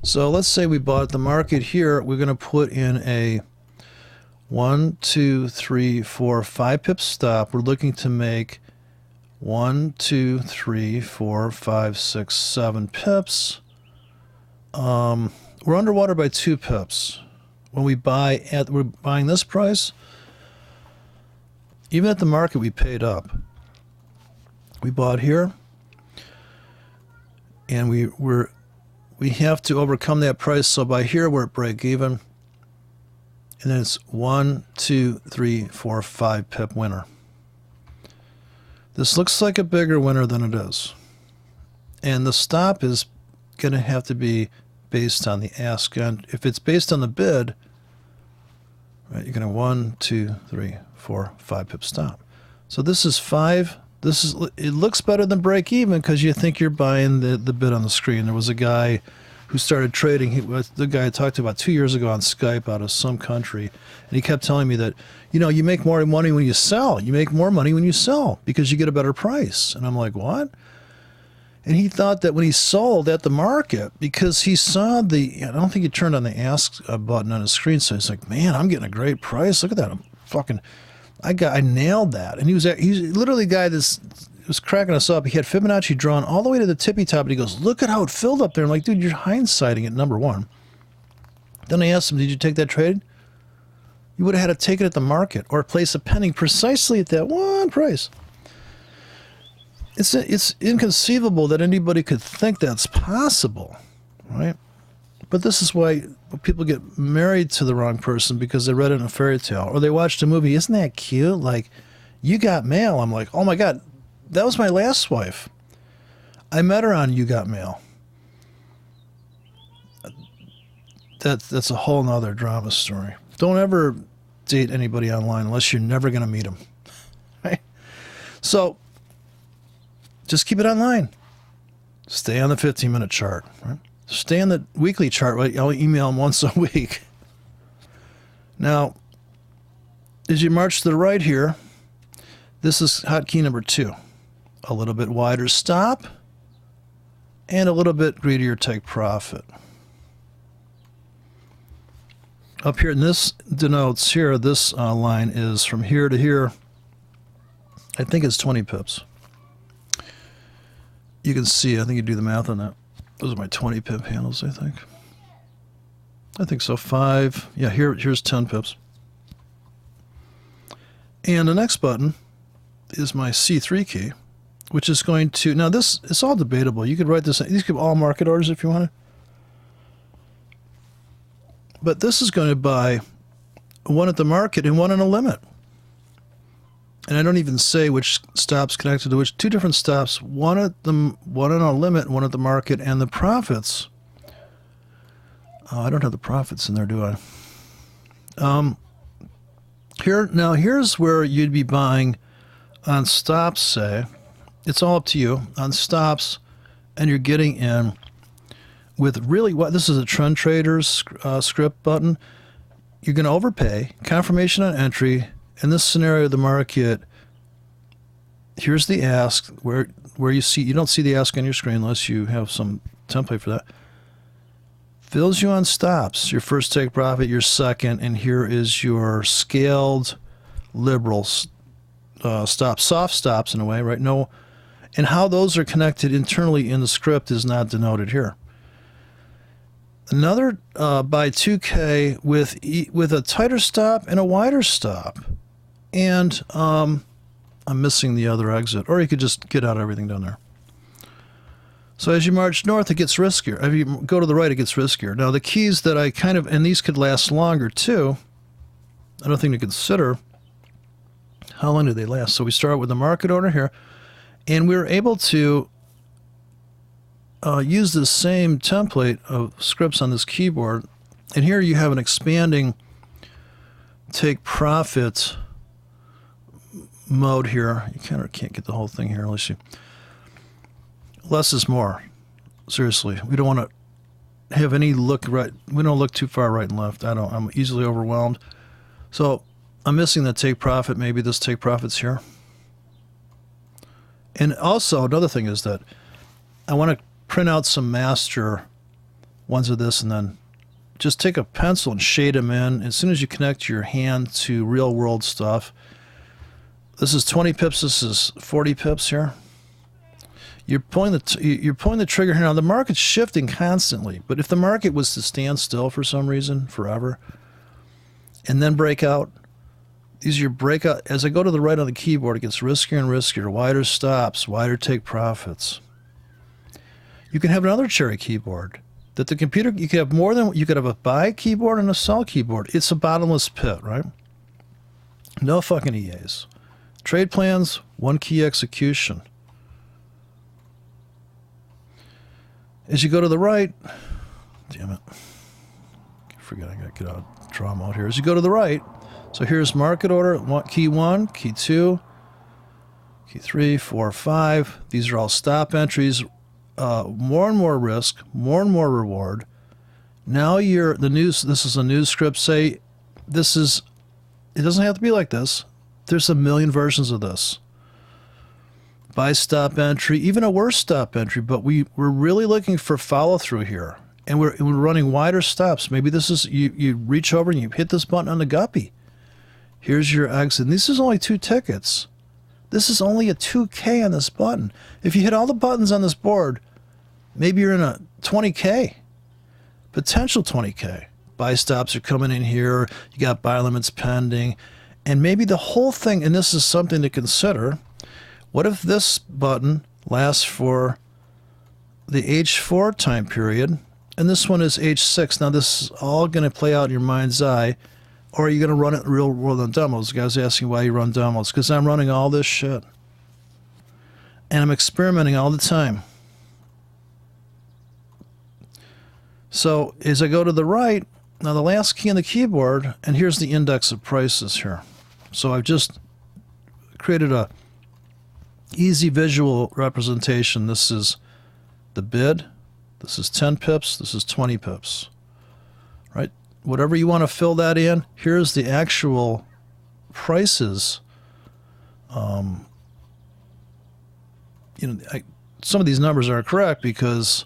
So let's say we bought the market here. We're going to put in a 1, 2, 3, 4, 5 pip stop. We're looking to make 1, 2, 3, 4, 5, 6, 7 pips. We're underwater by 2 pips. When we buy we're buying this price, even at the market we paid up. We bought here, and we have to overcome that price. So by here we're at break even, and then it's 1, 2, 3, 4, 5 pip winner. This looks like a bigger winner than it is, and the stop is going to have to be based on the ask. And if it's based on the bid, right, you're going to 1, 2, 3, 4, 5 pip stop. So this is 5. It looks better than break even because you think you're buying the bid on the screen. There was a guy who started trading. The guy I talked to about 2 years ago on Skype out of some country, and he kept telling me that, you make more money when you sell. You make more money when you sell because you get a better price. And I'm like, what? And he thought that when he sold at the market, because he saw I don't think he turned on the ask button on his screen, so he's like, man, I'm getting a great price. Look at that. I nailed that. And he's literally a guy that was cracking us up. He had Fibonacci drawn all the way to the tippy top, and he goes, look at how it filled up there. I'm like, dude, you're hindsighting it, number one. Then I asked him, did you take that trade? You would have had to take it at the market or place a penny precisely at that one price. It's inconceivable that anybody could think that's possible, right? But this is why people get married to the wrong person, because they read it in a fairy tale or they watched a movie. Isn't that cute? Like, You Got Mail. I'm like, oh my God, that was my last wife. I met her on You Got Mail. That's a whole nother drama story. Don't ever date anybody online unless you're never going to meet them. Right? So just keep it online. Stay on the 15-minute chart. Right? Stay on the weekly chart. Right? I'll email them once a week. Now, as you march to the right here, this is hotkey number 2. A little bit wider stop and a little bit greedier take profit. Up here, and this denotes here, this line is from here to here. I think it's 20 pips. You can see, I think you do the math on that. Those are my 20 pip handles, I think. I think so. 5. Yeah, here's 10 pips. And the next button is my C3 key, which is going to, now this, it's all debatable. You could write this, these could be all market orders if you wanted. But this is going to buy one at the market and one on a limit. And I don't even say which stops connected to which. 2 different stops, one on a limit, one at the market, and the profits. Oh, I don't have the profits in there, do I? Here's where you'd be buying on stops, say. It's all up to you. On stops, and you're getting in with really what this is a trend traders script button. You're going to overpay, confirmation on entry. In this scenario of the market, here's the ask where you don't see the ask on your screen unless you have some template for that. Fills you on stops, your first take profit, your second, and here is your scaled liberal stops, soft stops in a way, right? No, and how those are connected internally in the script is not denoted here. Another by 2K with a tighter stop and a wider stop. And I'm missing the other exit. Or you could just get out everything down there. So as you march north, it gets riskier. As you go to the right, it gets riskier. Now the keys that I and these could last longer too. Another thing to consider, how long do they last? So we start with the market order here. And we're able to use the same template of scripts on this keyboard. And here you have an expanding take profit mode here. You kind of can't get the whole thing here unless you... Less is more. Seriously. We don't want to have any look right. We don't look too far right and left. I'm easily overwhelmed. So I'm missing the take profit. Maybe this take profit's here. And also another thing is that I want to print out some master ones of this and then just take a pencil and shade them in. As soon as you connect your hand to real world stuff, This is 20 pips. This is 40 pips here. You're pulling the trigger here. Now, the market's shifting constantly, but if the market was to stand still for some reason, forever, and then break out, these are your breakout. As I go to the right on the keyboard, it gets riskier and riskier. Wider stops, wider take profits. You can have another cherry keyboard. That the computer, you could have more than, you could have a buy keyboard and a sell keyboard. It's a bottomless pit, right? No fucking EAs. Trade plans, one key execution. As you go to the right, damn it. I forget, I gotta get out of draw mode here. As you go to the right, so here's market order, key 1, key 2, key 3, 4, 5. These are all stop entries. More and more risk, more and more reward. Now you're the news. This is a news script. Say this is. It doesn't have to be like this. There's a million versions of this. Buy stop entry, even a worse stop entry. But we're really looking for follow through here, and we're running wider stops. Maybe this is you reach over and you hit this button on the guppy. Here's your exit. And this is only 2 tickets. This is only a 2K on this button. If you hit all the buttons on this board, maybe you're in a 20K, potential 20K. Buy stops are coming in here. You got buy limits pending. And maybe the whole thing, and this is something to consider, what if this button lasts for the H4 time period, and this one is H6? Now, this is all going to play out in your mind's eye. Or are you going to run it in real world on demos? The guy's asking why you run demos. Because I'm running all this shit. And I'm experimenting all the time. So as I go to the right, now the last key on the keyboard, and here's the index of prices here. So I've just created a easy visual representation. This is the bid. This is 10 pips. This is 20 pips. Right? Whatever you want to fill that in, here's the actual prices. Some of these numbers aren't correct because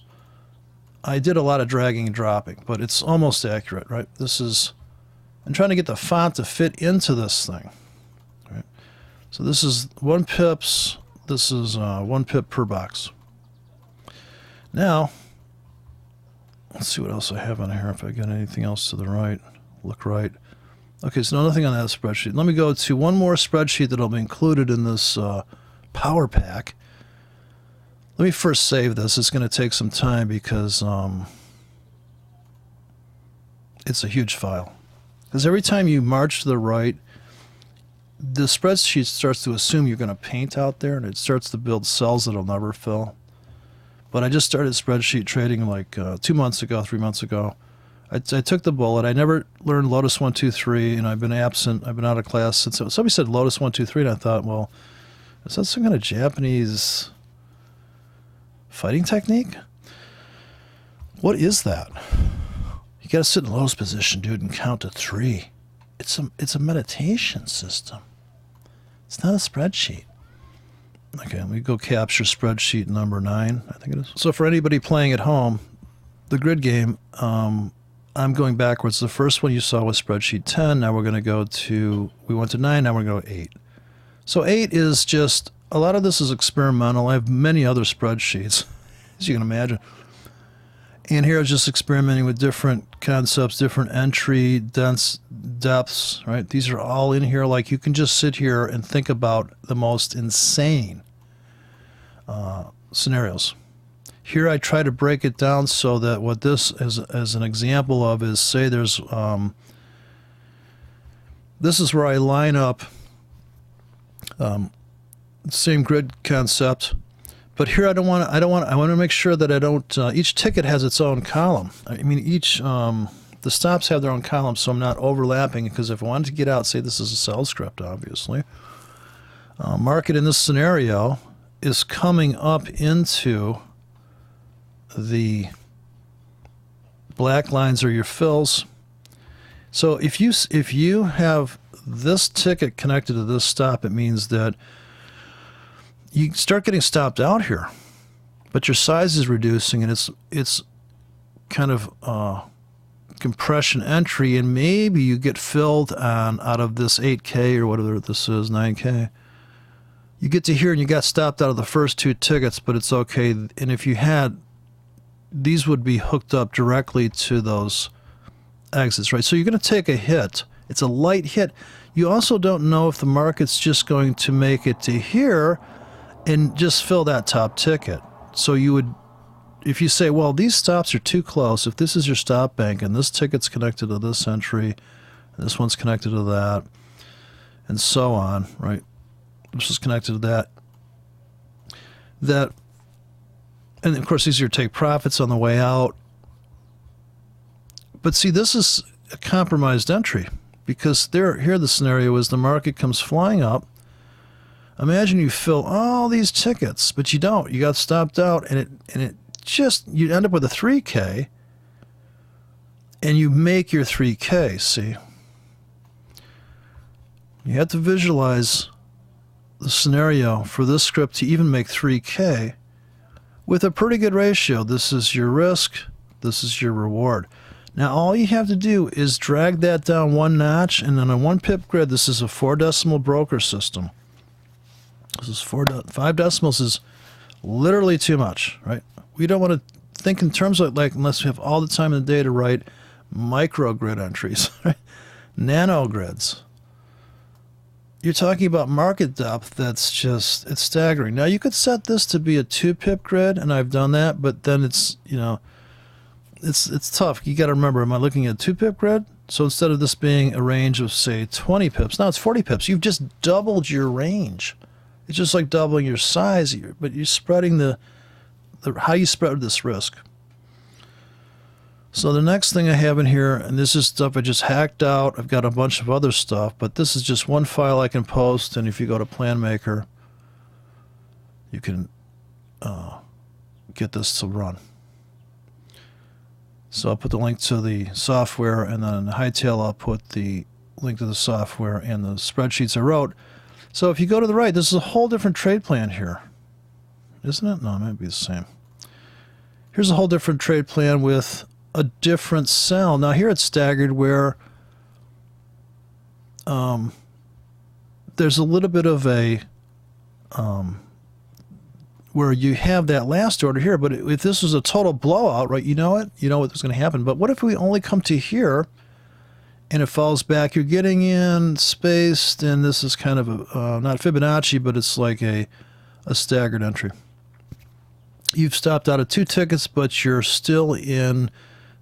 I did a lot of dragging and dropping, but it's almost accurate, right? This is, I'm trying to get the font to fit into this thing. Right? So this is 1 pips. This is 1 pip per box. Now, let's see what else I have on here. If I got anything else to the right, look right. Okay, so nothing on that spreadsheet. Let me go to one more spreadsheet that'll be included in this power pack. Let me first save this. It's going to take some time because it's a huge file. Because every time you march to the right, the spreadsheet starts to assume you're going to paint out there, and it starts to build cells that'll never fill. But I just started spreadsheet trading like 2 months ago, 3 months ago. I took the bullet. I never learned Lotus 1, 2, 3, and I've been absent. I've been out of class since somebody said Lotus 1, 2, 3, and I thought, well, is that some kind of Japanese fighting technique? What is that? You got to sit in Lotus position, dude, and count to 3. It's a meditation system. It's not a spreadsheet. Okay, let me go capture spreadsheet number 9, I think it is. So for anybody playing at home, the grid game, I'm going backwards. The first one you saw was spreadsheet 10. Now we're going to go to, we went to 9, now we're going to go 8. So 8 is just, a lot of this is experimental. I have many other spreadsheets, as you can imagine. And here I'm just experimenting with different concepts, different entry depths, right? These are all in here. Like, you can just sit here and think about the most insane scenarios. Here I try to break it down so that what this is as an example of is, say there's, this is where I line up same grid concept. But here I want to make sure that I don't, each ticket has its own column. I mean, each, the stops have their own column, so I'm not overlapping, because if I wanted to get out, say this is a sell script, obviously. Market in this scenario is coming up into the black lines are your fills. So if you have this ticket connected to this stop, it means that you start getting stopped out here, but your size is reducing, and it's kind of compression entry, and maybe you get filled on out of this 8K or whatever this is, 9K. you get to here and you got stopped out of the first 2 tickets, but it's okay. And if you had, these would be hooked up directly to those exits, right? So you're going to take a hit. It's a light hit. You also don't know if the market's just going to make it to here and just fill that top ticket. So you would, if you say, well, these stops are too close, if this is your stop bank and this ticket's connected to this entry, and this one's connected to that, and so on, right? This is connected to that, and of course these are your take profits on the way out. But see, this is a compromised entry, because here the scenario is the market comes flying up. Imagine you fill all these tickets, but you don't. You got stopped out, and it just, you end up with a 3K, and you make your 3K, see? You have to visualize the scenario for this script to even make 3K with a pretty good ratio. This is your risk, this is your reward. Now all you have to do is drag that down 1 notch, and on a 1 pip grid, this is a 4 decimal broker system. This is 5 decimals is literally too much, right? We don't want to think in terms of, like, unless we have all the time in the day to write micro grid entries, right? Nano grids. You're talking about market depth that's just, it's staggering. Now you could set this to be a 2 pip grid, and I've done that, but then it's, you know, it's tough. You got to remember, am I looking at a 2 pip grid? So instead of this being a range of, say, 20 pips, now it's 40 pips. You've just doubled your range. It's just like doubling your size, but you're spreading the how you spread this risk. So the next thing I have in here, and this is stuff I just hacked out. I've got a bunch of other stuff, but this is just one file I can post, and if you go to PlanMaker, you can get this to run. So I'll put the link to the software, and then in the Hightail I'll put the link to the software and the spreadsheets I wrote. So if you go to the right, this is a whole different trade plan here. Isn't it? No, it might be the same. Here's a whole different trade plan with a different cell. Now here it's staggered where there's a little bit of a where you have that last order here, but if this was a total blowout, right, you know it, you know what's going to happen. But what if we only come to here and it falls back? You're getting in spaced, and this is kind of a, not Fibonacci, but it's like a staggered entry. You've stopped out of 2 tickets, but you're still in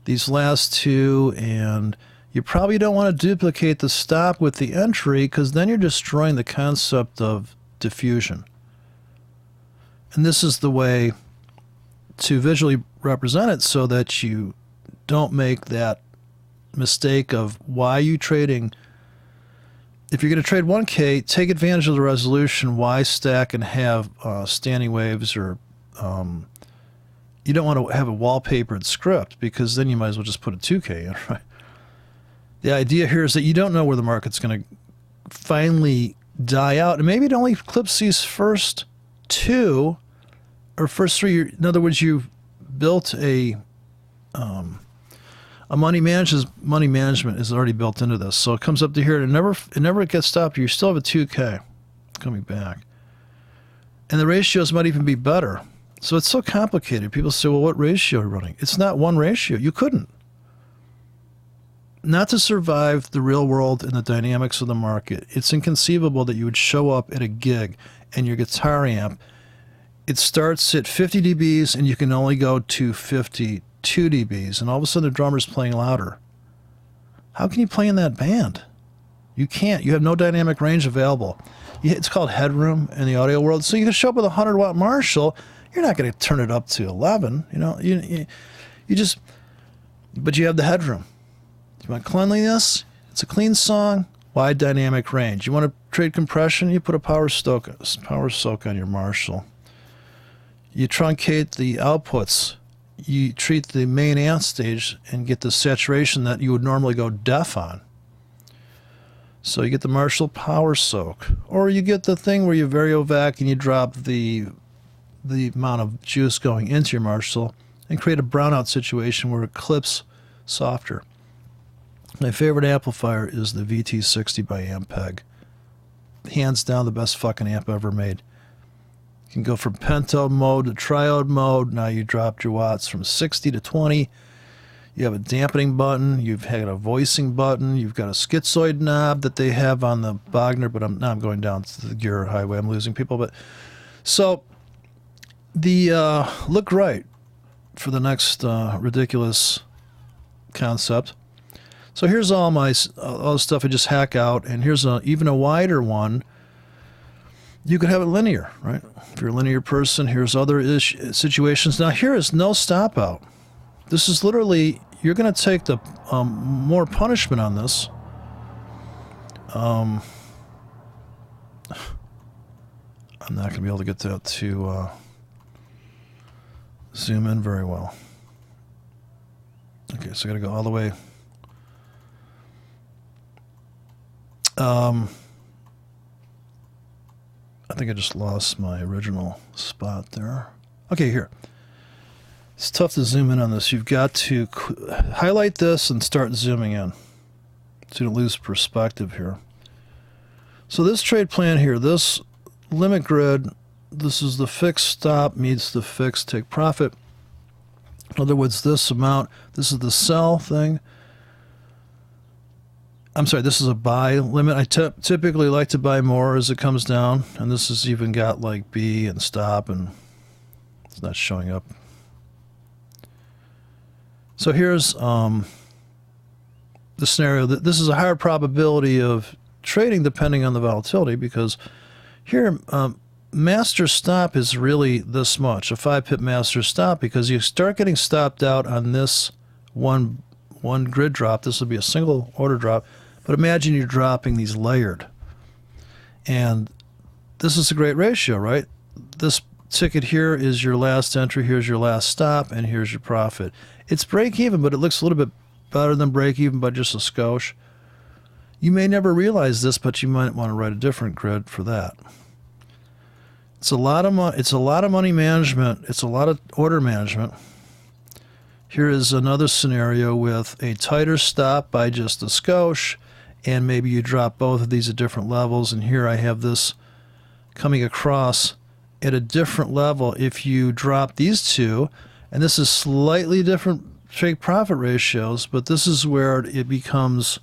these last 2, and you probably don't want to duplicate the stop with the entry, because then you're destroying the concept of diffusion. And this is the way to visually represent it so that you don't make that mistake of why you trading. If you're going to trade 1K, take advantage of the resolution. Why stack and have standing waves, or you don't want to have a wallpapered script, because then you might as well just put a 2K in, right? The idea here is that you don't know where the market's going to finally die out, and maybe it only clips these first 2 or first 3. In other words, you've built a money management is already built into this. So it comes up to here, and it never gets stopped. You still have a 2K coming back, and the ratios might even be better. So it's so complicated. People say, well, what ratio are you running? It's not one ratio. You couldn't. Not to survive the real world and the dynamics of the market. It's inconceivable that you would show up at a gig and your guitar amp, it starts at 50 dBs and you can only go to 52 dBs, and all of a sudden the drummer's playing louder. How can you play in that band? You can't. You have no dynamic range available. It's called headroom in the audio world. So you can show up with a 100-watt Marshall. You're not going to turn it up to 11. You know, you just, but you have the headroom. You want cleanliness? It's a clean song. Wide dynamic range. You want to trade compression? You put a power soak on your Marshall. You truncate the outputs. You treat the main amp stage and get the saturation that you would normally go deaf on. So you get the Marshall power soak, or you get the thing where you variovac and you drop the amount of juice going into your Marshall and create a brownout situation where it clips softer. My favorite amplifier is the VT60 by Ampeg. Hands down the best fucking amp ever made. You can go from pento mode to triode mode. Now you dropped your watts from 60 to 20. You have a dampening button. You've had a voicing button. You've got a schizoid knob that they have on the Bogner, but now I'm going down to the gear highway. I'm losing people. But so the look right for the next ridiculous concept. So here's all the stuff I just hack out, and here's even a wider one. You could have it linear, right? If you're a linear person, here's other situations. Now here is no stop out. This is literally, you're going to take the more punishment on this. I'm not going to be able to get that to zoom in very well. Okay, so I got to go all the way. I think I just lost my original spot there. Okay, here. It's tough to zoom in on this. You've got to highlight this and start zooming in so you don't lose perspective here. So this trade plan here, this limit grid, this is the fixed stop meets the fixed take profit. In other words, this amount, this is the sell thing. I'm sorry, this is a buy limit. I typically like to buy more as it comes down, and this has even got like B and stop, and it's not showing up. So here's the scenario that this is a higher probability of trading depending on the volatility, because here master stop is really this much, a 5-pip master stop, because you start getting stopped out on this one grid drop. This will be a single order drop. But imagine you're dropping these layered. And this is a great ratio, right? This ticket here is your last entry, here's your last stop, and here's your profit. It's break even, but it looks a little bit better than break even by just a skosh. You may never realize this, but you might want to write a different grid for that. It's a lot of money. It's a lot of money management. It's a lot of order management. Here is another scenario with a tighter stop by just a skosh, and maybe you drop both of these at different levels, and here I have this coming across at a different level. If you drop these two, and this is slightly different take profit ratios, but this is where it becomes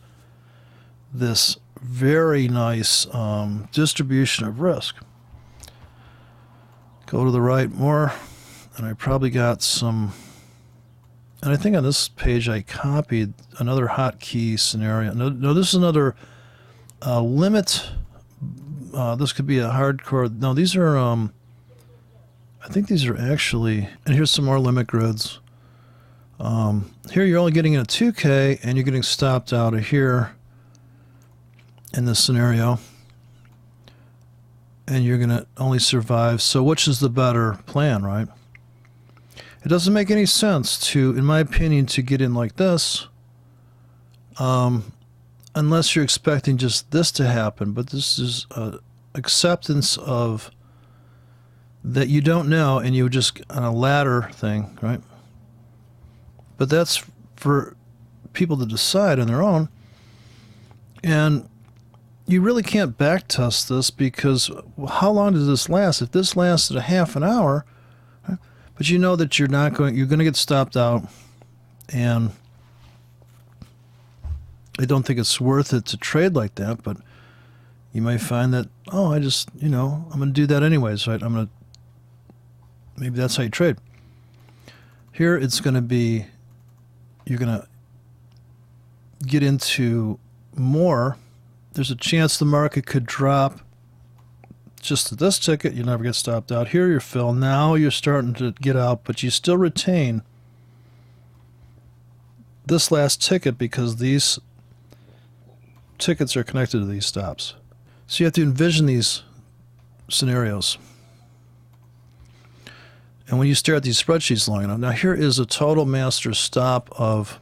this very nice distribution of risk. Go to the right more, and I probably got some. And I think on this page I copied another hotkey scenario. No, this is another limit. This could be a hardcore. No, these are, I think these are actually, and here's some more limit grids. Here you're only getting a 2K, and you're getting stopped out of here in this scenario. And you're going to only survive. So which is the better plan, right? It doesn't make any sense to, in my opinion, to get in like this unless you're expecting just this to happen. But this is acceptance of that you don't know, and you just on a ladder thing, right? But that's for people to decide on their own. And you really can't back test this, because how long does this last? If this lasted a half an hour, but you know that you're going to get stopped out, and I don't think it's worth it to trade like that, but you may find that, oh, I just, I'm going to do that anyways, right? Maybe that's how you trade. Here it's going to be, you're going to get into more. There's a chance the market could drop just to this ticket. You never get stopped out. Here you're fill. Now you're starting to get out, but you still retain this last ticket because these tickets are connected to these stops. So you have to envision these scenarios. And when you stare at these spreadsheets long enough, now here is a total master stop of,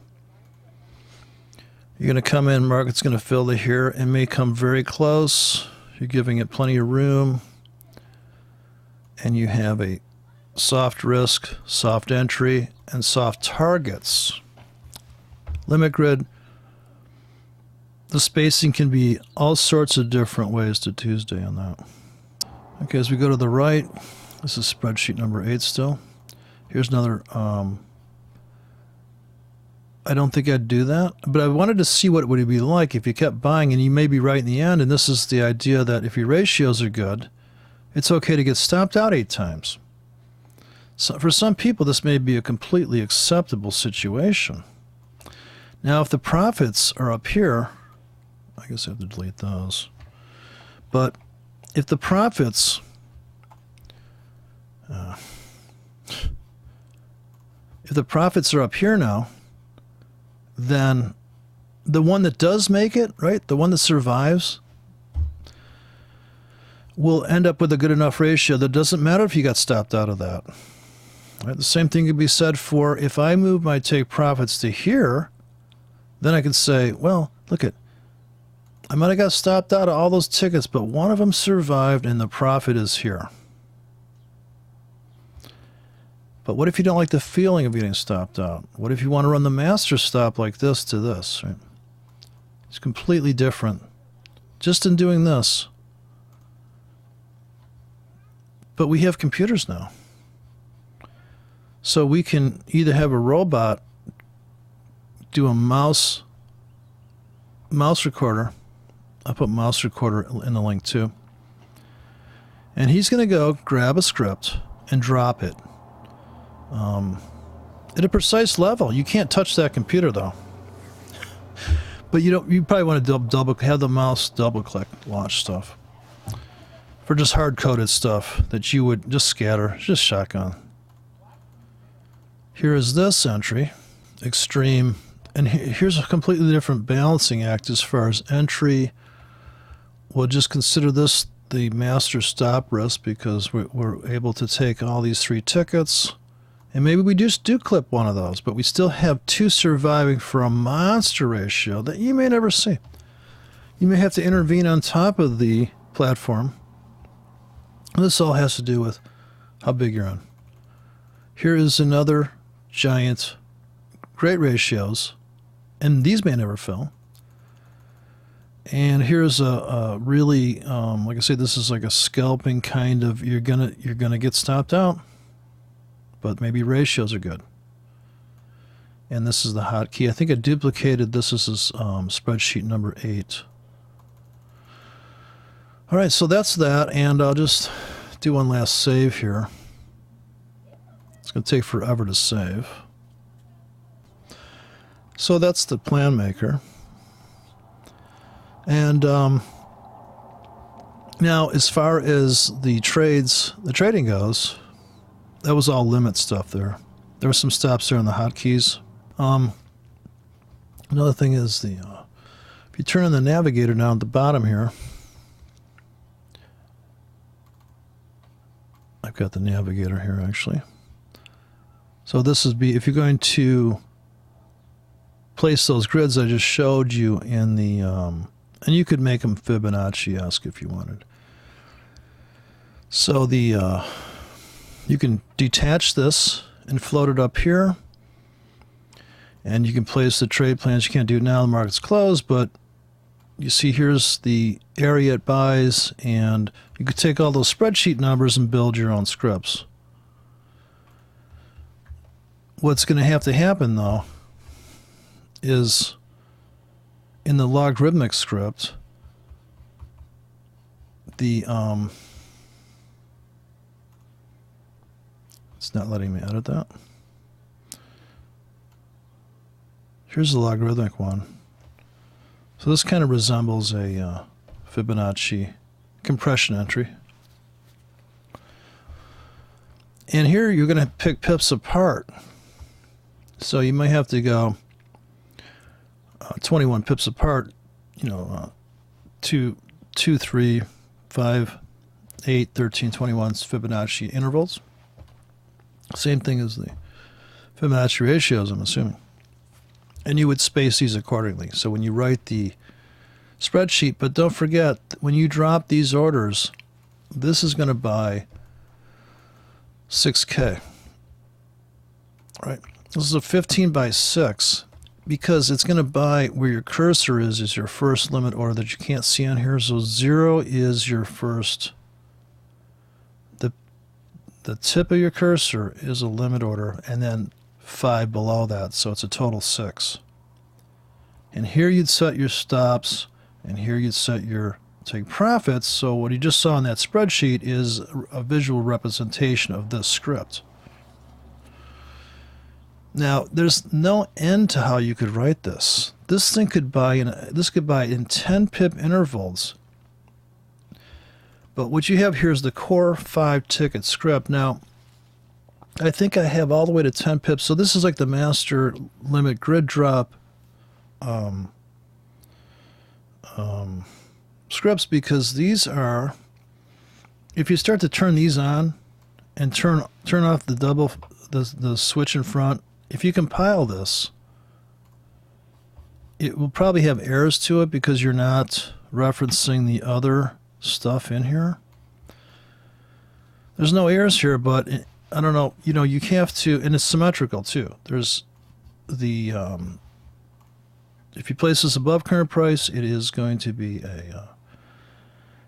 you're going to come in, market's going to fill to here, it may come very close. You're giving it plenty of room, and you have a soft risk, soft entry, and soft targets. Limit grid, the spacing can be all sorts of different ways to Tuesday on that. Okay, as we go to the right, This is spreadsheet number 8 still. Here's another, I don't think I'd do that, but I wanted to see what it would be like if you kept buying, and you may be right in the end, and this is the idea that if your ratios are good, it's okay to get stopped out 8 times. So for some people, this may be a completely acceptable situation. Now, if the profits are up here, I guess I have to delete those, but if the profits... if the profits are up here now, then the one that does make it, right, the one that survives, will end up with a good enough ratio that doesn't matter if you got stopped out of that. Right? The same thing could be said for if I move my take profits to here, then I can say, well, look at, I might have got stopped out of all those tickets, but one of them survived and the profit is here. But what if you don't like the feeling of getting stopped out? What if you want to run the master stop like this to this? Right? It's completely different just in doing this. But we have computers now. So we can either have a robot do a mouse recorder. I'll put mouse recorder in the link too. And he's going to go grab a script and drop it. At a precise level. You can't touch that computer though. But you probably want to have the mouse double click launch stuff. For just hard coded stuff that you would just scatter, just shotgun. Here is this entry, extreme, and here's a completely different balancing act as far as entry. We'll just consider this the master stop risk because we're able to take all these 3 tickets. And maybe we just do clip one of those, but we still have 2 surviving for a monster ratio that you may never see. You may have to intervene on top of the platform. This all has to do with how big you're on. Here is another giant, great ratios, and these may never fill. And here's a really, like I say, this is like a scalping kind of, you're gonna get stopped out. But maybe ratios are good. And this is the hotkey. I think I duplicated this. This is spreadsheet number 8. All right, so that's that. And I'll just do one last save here. It's going to take forever to save. So that's the plan maker. And now as far as the trading goes, that was all limit stuff there. There were some stops there on the hotkeys. Another thing is if you turn on the Navigator down at the bottom here, I've got the Navigator here actually. So this is if you're going to place those grids I just showed you in the, and you could make them Fibonacci-esque if you wanted. So you can detach this and float it up here. And you can place the trade plans. You can't do it now, the market's closed, but you see here's the area it buys, and you could take all those spreadsheet numbers and build your own scripts. What's going to have to happen, though, is in the logarithmic script, the it's not letting me edit that. Here's the logarithmic one. So this kind of resembles a Fibonacci compression entry. And here you're going to pick pips apart. So you might have to go 21 pips apart, 2, 3, 5, 8, 13, 21 Fibonacci intervals. Same thing as the Fibonacci ratios, I'm assuming. And you would space these accordingly. So when you write the spreadsheet, but don't forget, when you drop these orders, this is going to buy 6K. Right? This is a 15 by 6 because it's going to buy where your cursor is your first limit order that you can't see on here. So 0 is your first. the tip of your cursor is a limit order, and then 5 below that, so it's a total 6. And here you'd set your stops, and here you'd set your take profits. So what you just saw in that spreadsheet is a visual representation of this script. Now, there's no end to how you could write this. This thing could buy in 10 pip intervals. But what you have here is the core 5-ticket script. Now, I think I have all the way to 10 pips. So this is like the master limit grid drop scripts, because these are, if you start to turn these on and turn off the switch in front, if you compile this, it will probably have errors to it because you're not referencing the other stuff in here. There's no errors here, but I don't know, you know, you have to, and it's symmetrical too. There's the, if you place this above current price, it is going to be a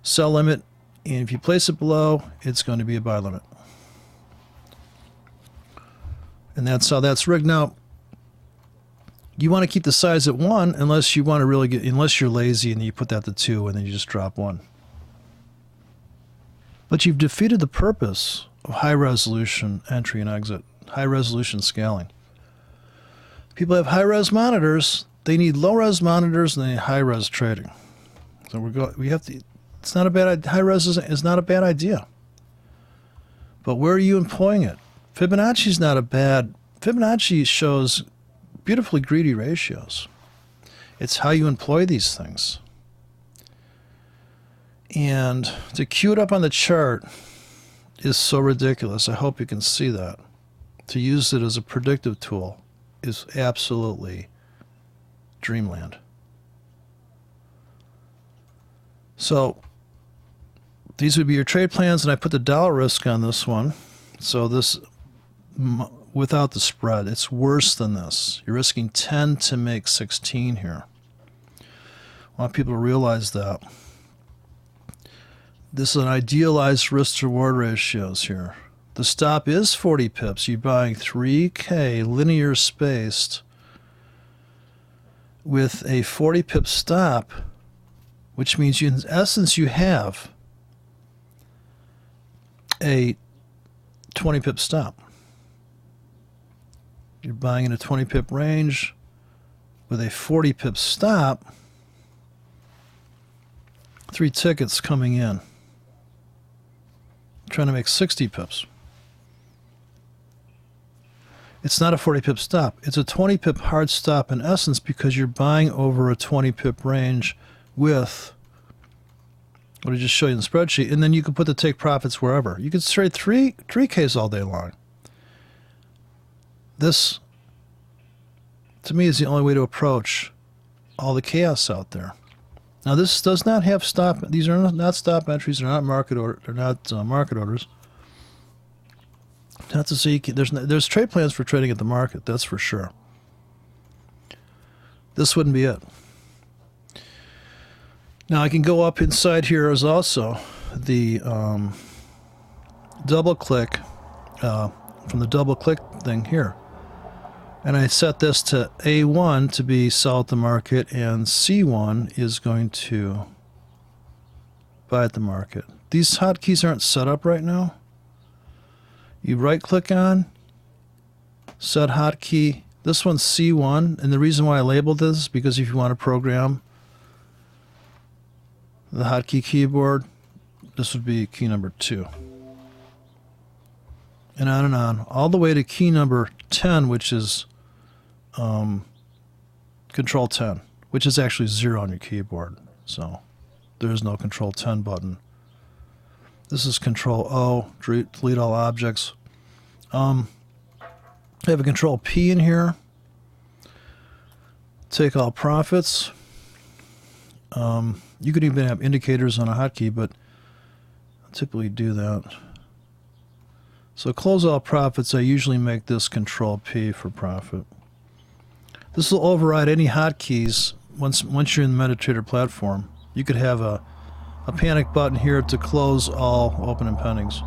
sell limit, and if you place it below, it's going to be a buy limit. And that's how that's rigged. Now, you want to keep the size at 1 unless you want to really get, unless you're lazy and you put that to 2 and then you just drop 1. But you've defeated the purpose of high resolution entry and exit, high resolution scaling. People have high res monitors, they need low res monitors, and they need high res trading. So we have to, it's not a bad, high res is not a bad idea. But where are you employing it? Fibonacci's not a bad, Fibonacci shows beautifully greedy ratios. It's how you employ these things. And to cue it up on the chart is so ridiculous. I hope you can see that. To use it as a predictive tool is absolutely dreamland. So these would be your trade plans, and I put the dollar risk on this one. So this, without the spread, it's worse than this. You're risking 10 to make 16 here. I want people to realize that. This is an idealized risk-to-reward ratios here. The stop is 40 pips. You're buying 3K linear spaced with a 40 pip stop, which means in essence you have a 20 pip stop. You're buying in a 20 pip range with a 40 pip stop, 3 tickets coming in, trying to make 60 pips. It's not a 40 pip stop. It's a 20 pip hard stop in essence, because you're buying over a 20 pip range with what I just showed you in the spreadsheet, and then you can put the take profits wherever. You could trade 3Ks all day long. This, to me, is the only way to approach all the chaos out there. Now, this does not have stop. These are not stop entries. They're not market order. They're not market orders. Not to say there's trade plans for trading at the market. That's for sure. This wouldn't be it. Now I can go up inside here as also the double click from the double click thing here. And I set this to A1 to be sell at the market, and C1 is going to buy at the market. These hotkeys aren't set up right now. You right click on, set hotkey. This one's C1, and the reason why I labeled this is because if you want to program the hotkey keyboard, this would be key number 2. And on, all the way to key number 10, which is Control 10, which is actually 0 on your keyboard. So there is no Control 10 button. This is Control O, delete all objects. I have a Control P in here. Take all profits. You could even have indicators on a hotkey, but I typically do that. So close all profits, I usually make this Control P for profit. This will override any hotkeys once you're in the MetaTrader platform. You could have a panic button here to close all open and pendings.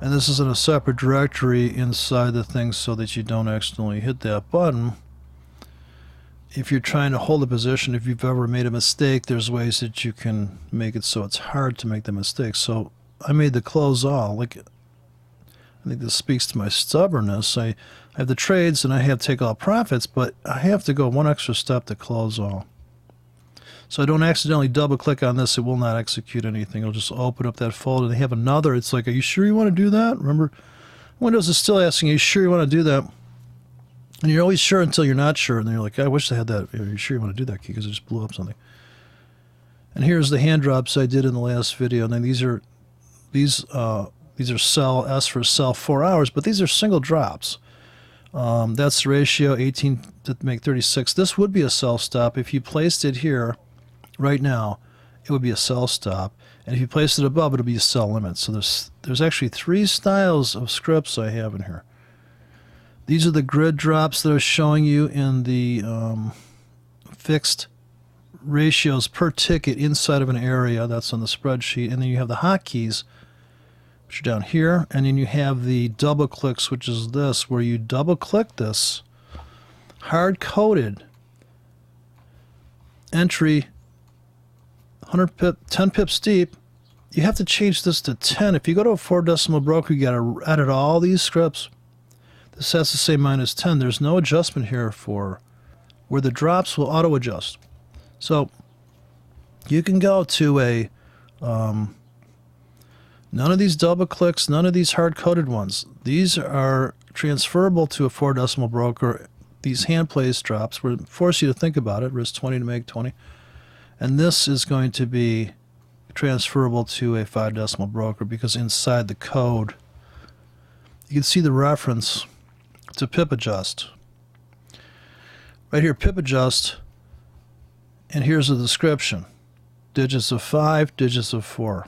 And this is in a separate directory inside the thing so that you don't accidentally hit that button. If you're trying to hold a position, if you've ever made a mistake, there's ways that you can make it so it's hard to make the mistake. So I made the close all. Like, I think this speaks to my stubbornness. I have the trades and I have take all profits, but I have to go one extra step to close all. So I don't accidentally double click on this. It will not execute anything. It'll just open up that folder. They have another. It's like, are you sure you want to do that? Remember, Windows is still asking, are you sure you want to do that? And you're always sure until you're not sure. And then you're like, I wish I had that. Are you sure you want to do that key? Because it just blew up something. And here's the hand drops I did in the last video. And then these are cell S for cell 4 hours, but these are single drops. That's the ratio, 18 to make 36. This would be a cell stop. If you placed it here right now, it would be a cell stop. And if you place it above, it'll be a cell limit. So there's actually 3 styles of scripts I have in here. These are the grid drops that I was showing you in the fixed ratios per ticket inside of an area. That's on the spreadsheet. And then you have the hotkeys, which are down here. And then you have the double clicks, which is this, where you double click this hard-coded entry, 10 pips deep. You have to change this to 10. If you go to a 4-decimal broker, you got to edit all these scripts. This has to say minus 10. There's no adjustment here for where the drops will auto-adjust. So you can go to a none of these double clicks, none of these hard-coded ones. These are transferable to a 4-decimal broker. These hand place drops will force you to think about it. Risk 20 to make 20. And this is going to be transferable to a 5-decimal broker because inside the code, you can see the reference to pip adjust. Right here, pip adjust, and here's the description. Digits of 5, digits of 4.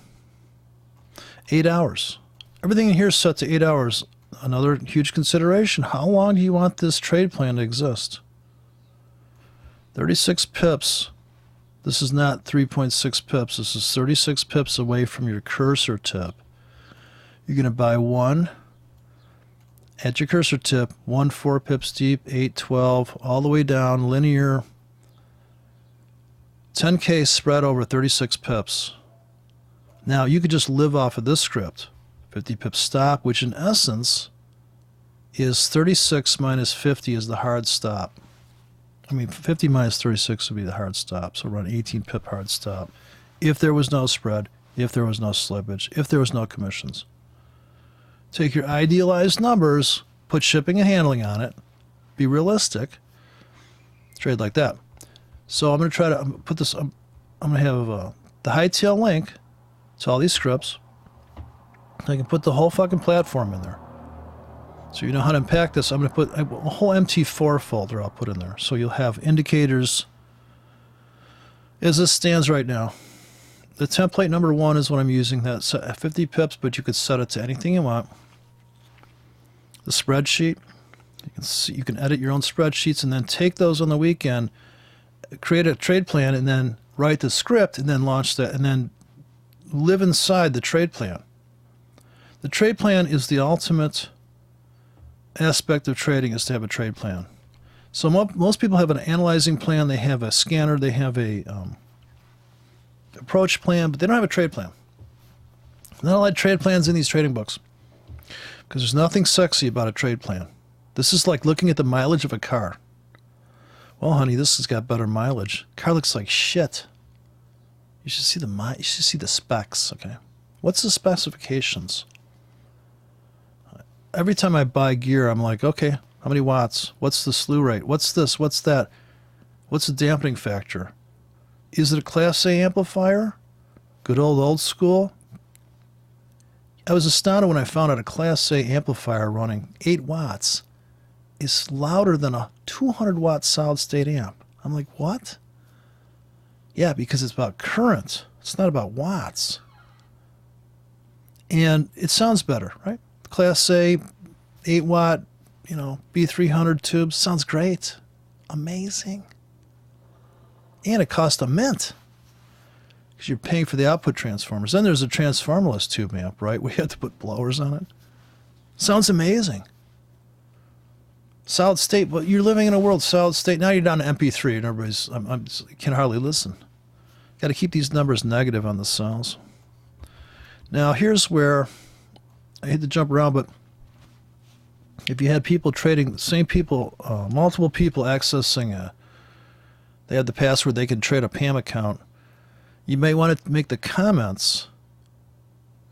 8 hours. Everything in here is set to 8 hours. Another huge consideration, how long do you want this trade plan to exist? 36 pips. This is not 3.6 pips. This is 36 pips away from your cursor tip. You're going to buy one at your cursor tip, 1 4 pips deep, 8, 12, all the way down, linear, 10K spread over 36 pips. Now, you could just live off of this script, 50 pips stop, which in essence is 36 minus 50 is the hard stop. I mean, 50 minus 36 would be the hard stop, so run 18 pip hard stop. If there was no spread, if there was no slippage, if there was no commissions. Take your idealized numbers, put shipping and handling on it, be realistic, trade like that. So I'm going to try to put this, I'm going to have the hightail link to all these scripts. I can put the whole fucking platform in there. So you know how to unpack this. I'm going to put a whole MT4 folder I'll put in there. So you'll have indicators as this stands right now. The template number 1 is what I'm using. That's 50 pips, but you could set it to anything you want. The spreadsheet, you can edit your own spreadsheets and then take those on the weekend, create a trade plan, and then write the script and then launch that and then live inside the trade plan. The trade plan is the ultimate aspect of trading, is to have a trade plan. So most people have an analyzing plan, they have a scanner, they have a approach plan, but they don't have a trade plan. Not a lot of trade plans in these trading books because there's nothing sexy about a trade plan. This is like looking at the mileage of a car. Well, honey, this has got better mileage. Car looks like shit. You should see the specs, okay? What's the specifications? Every time I buy gear, I'm like, okay, how many watts? What's the slew rate? What's this? What's that? What's the dampening factor? Is it a Class A amplifier? Good old school? I was astounded when I found out a Class A amplifier running 8 watts is louder than a 200-watt solid-state amp. I'm like, what? Yeah, because it's about current. It's not about watts. And it sounds better, right? Class A, 8-watt, B300 tubes. Sounds great. Amazing. And it costs a mint because you're paying for the output transformers. Then there's a transformerless tube amp, right? We have to put blowers on it. Sounds amazing. Solid state, but you're living in a world solid state. Now you're down to MP3 and everybody's, I can hardly listen. Got to keep these numbers negative on the cells. Now here's where, I hate to jump around, but if you had people trading, the same people, multiple people accessing they have the password, they can trade a PAM account, you may want to make the comments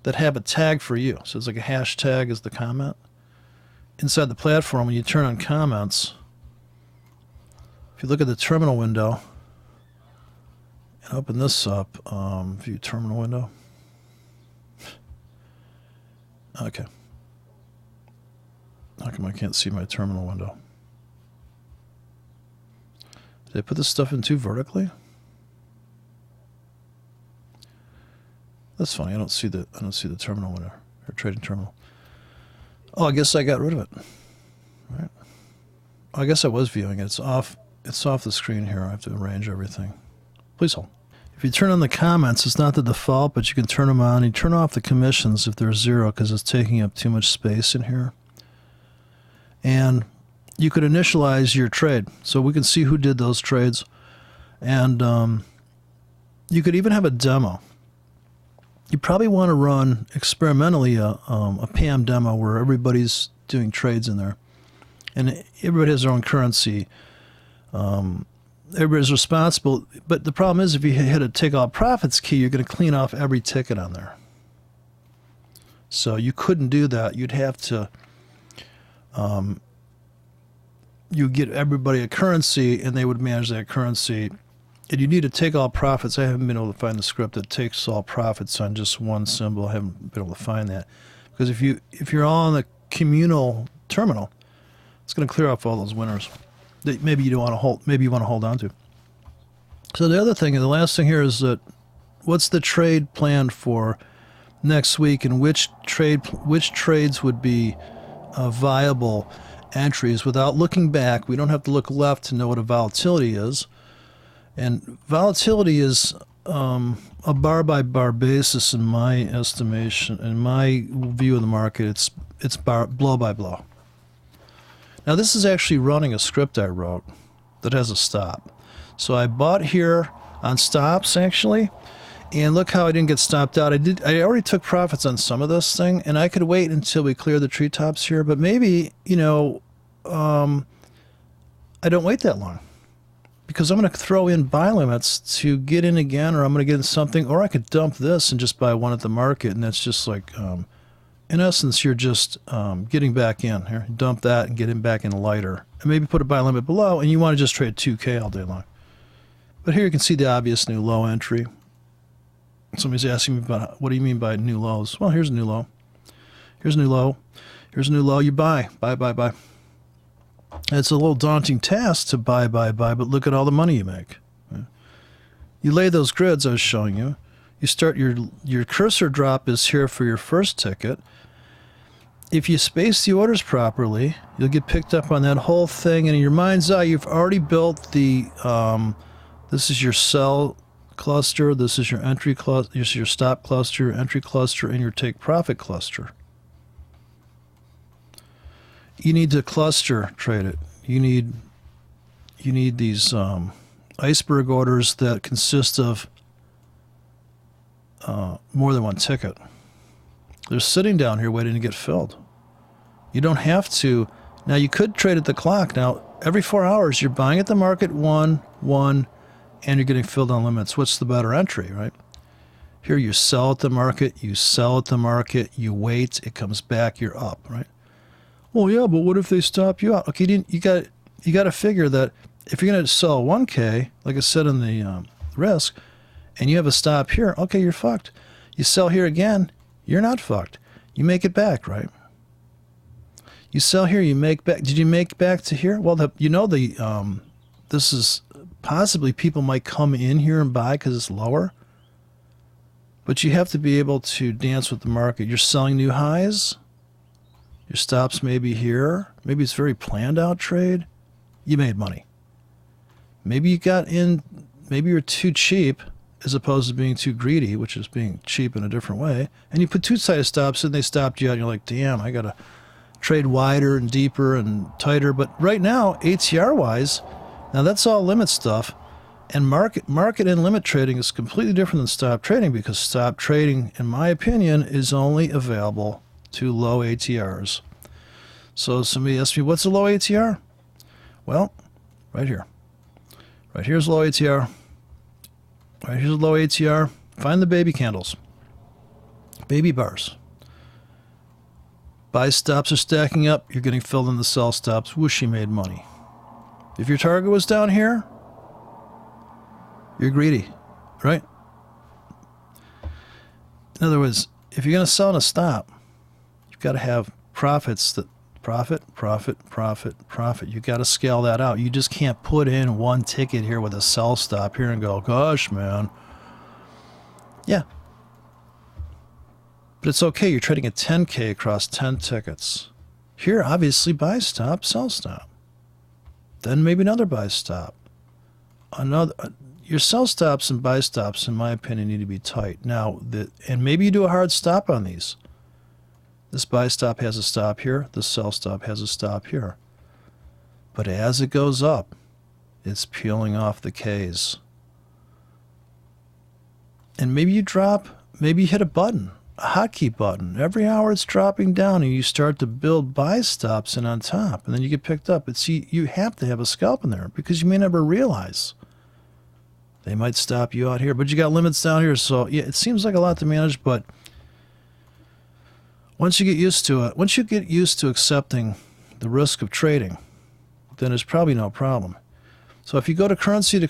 that have a tag for you. So it's like a hashtag is the comment. Inside the platform, when you turn on comments, if you look at the terminal window and open this up, view terminal window. Okay. How come I can't see my terminal window? Did I put this stuff in too vertically? That's funny. I don't see the terminal window or trading terminal. Oh, I guess I got rid of it. All right. I guess I was viewing it. It's off. It's off the screen here. I have to arrange everything. Please hold. If you turn on the comments, it's not the default, but you can turn them on. You turn off the commissions if they're 0 because it's taking up too much space in here. And you could initialize your trade, so we can see who did those trades. And you could even have a demo. You probably want to run experimentally a PAM demo where everybody's doing trades in there. And everybody has their own currency. Everybody's responsible. But the problem is if you hit a take all profits key, you're going to clean off every ticket on there. So you couldn't do that. You'd have to... you get everybody a currency, and they would manage that currency. And you need to take all profits. I haven't been able to find the script that takes all profits on just one symbol. I haven't been able to find that. Because if you're all on the communal terminal, it's going to clear off all those winners that maybe you don't want to hold. Maybe you want to hold on to. So the other thing, and the last thing here is that what's the trade plan for next week, and which trades would be viable entries without looking back. We don't have to look left to know what a volatility is. And volatility is a bar-by-bar basis in my estimation, in my view of the market. It's blow-by-blow. Now this is actually running a script I wrote that has a stop. So I bought here on stops actually, and look how I didn't get stopped out. I already took profits on some of this thing, and I could wait until we clear the treetops here, but maybe, you know, I don't wait that long. Because I'm going to throw in buy limits to get in again, or I'm going to get in something, or I could dump this and just buy one at the market, and that's just like, in essence, you're just getting back in. Here, dump that and get in back in lighter. And maybe put a buy limit below, and you want to just trade 2K all day long. But here you can see the obvious new low entry. Somebody's asking me about, what do you mean by new lows? Well, here's a new low. Here's a new low. Here's a new low. You buy. Buy, buy, buy. It's a little daunting task to buy, but look at all the money you make. You lay those grids I was showing you. You start your cursor drop is here for your first ticket. If you space the orders properly, you'll get picked up on that whole thing, and in your mind's eye, you've already built the, this is your sell cluster, this is your entry cluster, this is your stop cluster, entry cluster, and your take profit cluster. You need to cluster trade it. You need these iceberg orders that consist of more than one ticket. They're sitting down here waiting to get filled. You don't have to. Now you could trade at the clock. Now every 4 hours you're buying at the market one, and you're getting filled on limits. What's the better entry, right? Here you sell at the market, you sell at the market, you wait, it comes back, you're up, right? Well, yeah, but what if they stop you out? Okay, you got to figure that if you're going to sell 1K, like I said in the risk, and you have a stop here, okay, you're fucked. You sell here again, you're not fucked. You make it back, right? You sell here, you make back. Did you make back to here? Well, this is possibly people might come in here and buy because it's lower. But you have to be able to dance with the market. You're selling new highs. Your stops may be here. Maybe it's a very planned out trade. You made money. Maybe you got in, maybe you're too cheap as opposed to being too greedy, which is being cheap in a different way. And you put two-sided stops in, they stopped you out, and you're like, damn, I gotta trade wider and deeper and tighter. But right now, ATR-wise, now that's all limit stuff. And market and limit trading is completely different than stop trading, because stop trading, in my opinion, is only available to low ATRs. So somebody asked me, what's a low ATR? Well, right here. Right here's low ATR. Right here's a low ATR. Find the baby candles. Baby bars. Buy stops are stacking up. You're getting filled in the sell stops. Whoosh, you made money. If your target was down here, you're greedy, right? In other words, if you're going to sell in a stop, you've got to have profits that profit. You've got to scale that out. You just can't put in one ticket here with a sell stop here and go, gosh, man. Yeah. But it's okay. You're trading a 10K across 10 tickets. Here, obviously, buy stop, sell stop. Then maybe another buy stop. Your sell stops and buy stops, in my opinion, need to be tight. Now, and maybe you do a hard stop on these. This buy stop has a stop here. This sell stop has a stop here. But as it goes up, it's peeling off the Ks. And maybe you hit a button, a hotkey button. Every hour it's dropping down, and you start to build buy stops in on top, and then you get picked up. You have to have a scalp in there, because you may never realize. They might stop you out here, but you got limits down here. So yeah, it seems like a lot to manage, but once you get used to it, once you get used to accepting the risk of trading, then there's probably no problem. So if you go to currency,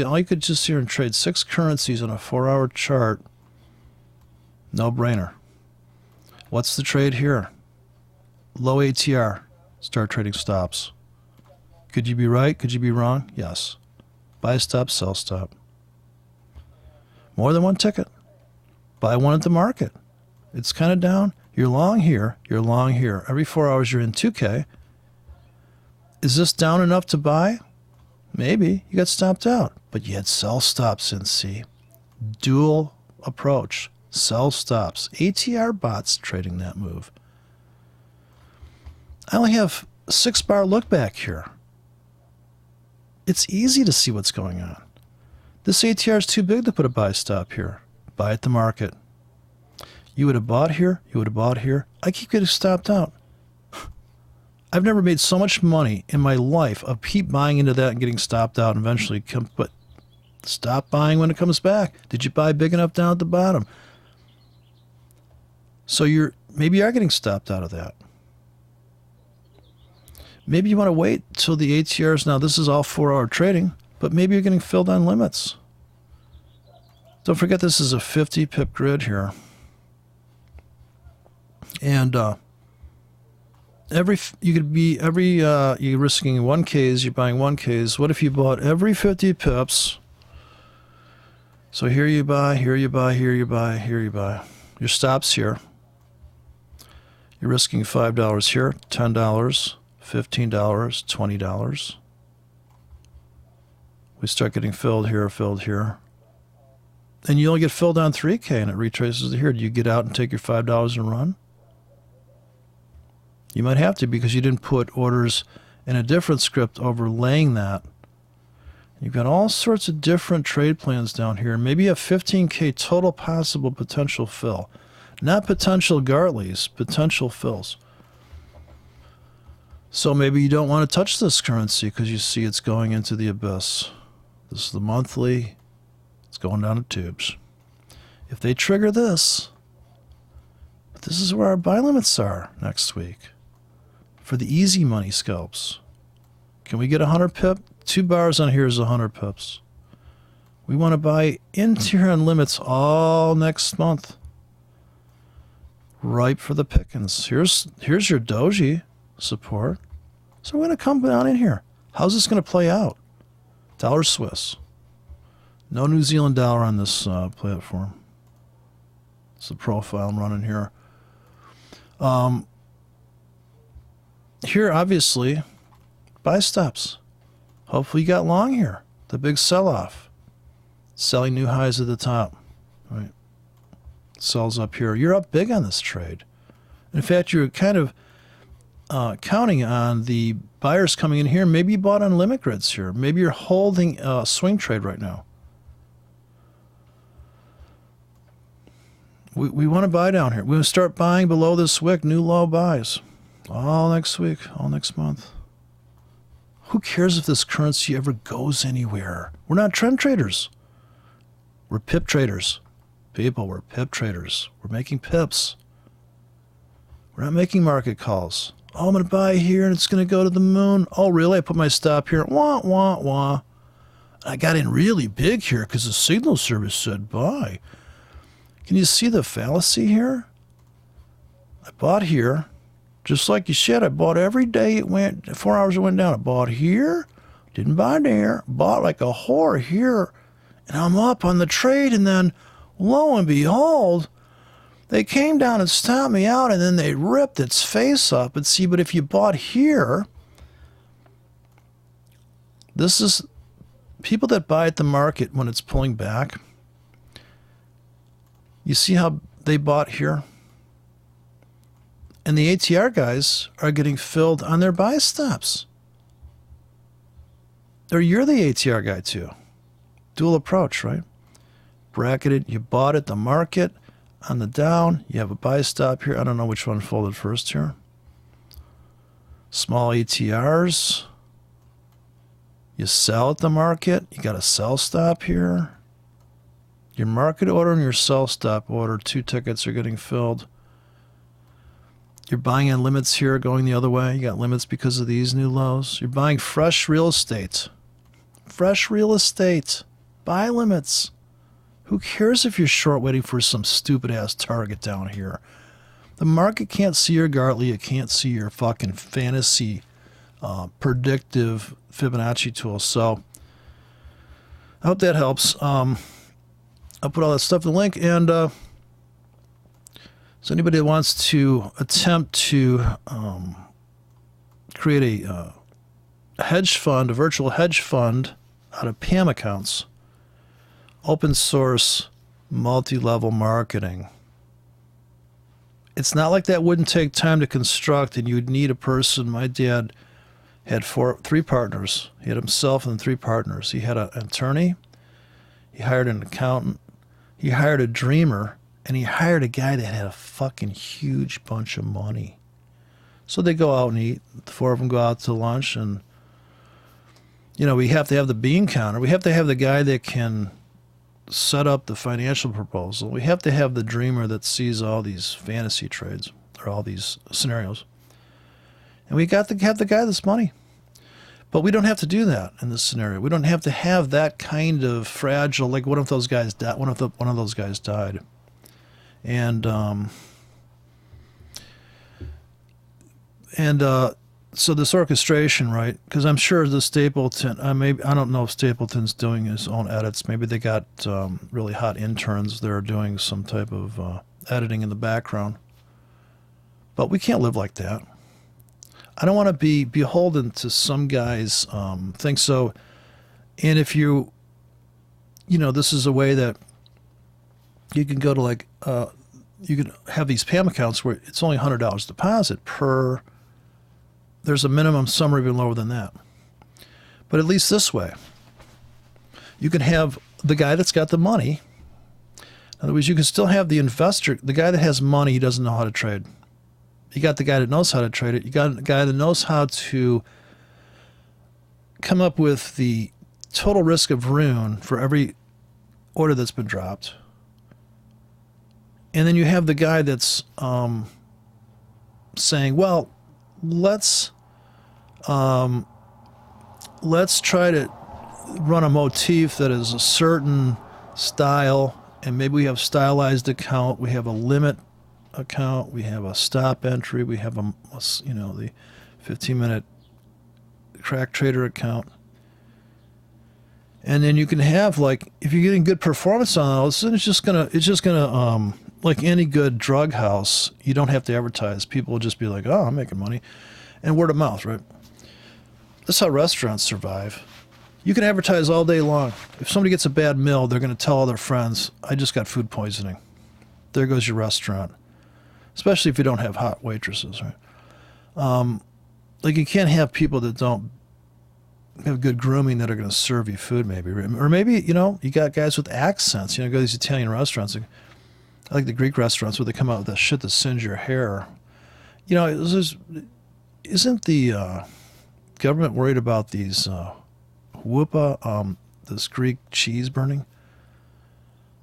all you could just sit here and trade 6 currencies on a 4-hour chart, no brainer. What's the trade here? Low ATR. Start trading stops. Could you be right? Could you be wrong? Yes. Buy stop, sell stop. More than one ticket. Buy one at the market. It's kind of down. You're long here. You're long here. Every 4 hours you're in 2K. Is this down enough to buy? Maybe. You got stopped out. But you had sell stops in, see? Dual approach. Sell stops. ATR bots trading that move. I only have 6-bar look back here. It's easy to see what's going on. This ATR is too big to put a buy stop here. Buy at the market. You would have bought here. You would have bought here. I keep getting stopped out. I've never made so much money in my life of keep buying into that and getting stopped out and eventually but stop buying when it comes back. Did you buy big enough down at the bottom? So maybe you are getting stopped out of that. Maybe you want to wait till the ATRs. Now, this is all 4-hour trading, but maybe you're getting filled on limits. Don't forget, this is a 50 pip grid here. And you're risking 1Ks, you're buying 1Ks. What if you bought every 50 pips? So here you buy, here you buy, here you buy, here you buy. Your stops here. You're risking $5 here, $10. $15, $20. We start getting filled here. And you only get filled on 3K and it retraces to here. Do you get out and take your $5 and run? You might have to, because you didn't put orders in a different script overlaying that. You've got all sorts of different trade plans down here. Maybe a 15K total possible potential fill. Not potential Gartleys, potential fills. So maybe you don't want to touch this currency because you see it's going into the abyss. This is the monthly. It's going down the tubes. If they trigger this, but this is where our buy limits are next week for the easy money scalps. Can we get 100 pip? 2 bars on here is 100 pips. We want to buy into here on limits all next month. Ripe for the pickings. Here's your doji support. So we're going to come down in here. How's this going to play out? Dollar Swiss. No New Zealand dollar on this platform. It's the profile I'm running here. Here, obviously, buy stops. Hopefully you got long here. The big sell-off. Selling new highs at the top. Right. Sells up here. You're up big on this trade. In fact, you're kind of counting on the buyers coming in here. Maybe you bought on limit grids here. Maybe you're holding a swing trade right now. We want to buy down here. We want to start buying below this wick, new low buys. All next week, all next month. Who cares if this currency ever goes anywhere? We're not trend traders. We're pip traders. People, we're pip traders. We're making pips. We're not making market calls. Oh, I'm going to buy here and it's going to go to the moon. Oh, really? I put my stop here. Wah, wah, wah. I got in really big here because the signal service said buy. Can you see the fallacy here? I bought here, just like you said. I bought every day it went, 4 hours it went down. I bought here, didn't buy there, bought like a whore here, and I'm up on the trade, and then lo and behold, they came down and stopped me out, and then they ripped its face up. And see, but if you bought here, this is people that buy at the market when it's pulling back. You see how they bought here? And the ATR guys are getting filled on their buy stops. Or you're the ATR guy too. Dual approach, right? Bracketed, you bought at the market on the down. You have a buy stop here. I don't know which one folded first here. Small ATRs. You sell at the market. You got a sell stop here. Your market order and your sell stop order, 2 tickets are getting filled. You're buying on limits here, going the other way. You got limits because of these new lows. You're buying fresh real estate. Fresh real estate. Buy limits. Who cares if you're short waiting for some stupid-ass target down here? The market can't see your Gartley. It can't see your fucking fantasy predictive Fibonacci tool. So I hope that helps. I'll put all that stuff in the link, and so anybody that wants to attempt to create a hedge fund, a virtual hedge fund out of PAM accounts, open source, multi-level marketing. It's not like that wouldn't take time to construct, and you'd need a person. My dad had 3 partners. He had himself and 3 partners. He had an attorney. He hired an accountant. He hired a dreamer, and he hired a guy that had a fucking huge bunch of money. So they go out and eat. The 4 of them go out to lunch, and, you know, we have to have the bean counter. We have to have the guy that can set up the financial proposal. We have to have the dreamer that sees all these fantasy trades or all these scenarios. And we got to have the guy that's money. But we don't have to do that in this scenario. We don't have to have that kind of fragile. Like, what if those guys died? One of those guys died, and so this orchestration, right? Because I'm sure the Stapleton. I don't know if Stapleton's doing his own edits. Maybe they got really hot interns that are doing some type of editing in the background. But we can't live like that. I don't want to be beholden to some guy's thing. So, and if you know, this is a way that you can go to, like, you can have these PAM accounts where it's only $100 deposit per, there's a minimum, some are even lower than that. But at least this way, you can have the guy that's got the money. In other words, you can still have the investor, the guy that has money, he doesn't know how to trade. You got the guy that knows how to trade it. You got a guy that knows how to come up with the total risk of ruin for every order that's been dropped. And then you have the guy that's saying, well, let's try to run a motif that is a certain style, and maybe we have stylized account, we have a limit account, we have a stop entry, we have the 15-minute crack trader account, and then you can have, like, if you're getting good performance on those, then it's just gonna like any good drug house, you don't have to advertise. People will just be like, oh, I'm making money, and word of mouth, right? That's how restaurants survive. You can advertise all day long. If somebody gets a bad meal, they're going to tell all their friends, I just got food poisoning. There goes your restaurant. Especially if you don't have hot waitresses, right? Like you can't have people that don't have good grooming that are going to serve you food, maybe. Or maybe, you know, you got guys with accents. You know, go to these Italian restaurants. I like the Greek restaurants where they come out with that shit that singe your hair. You know, isn't the government worried about these whoopa, this Greek cheese burning?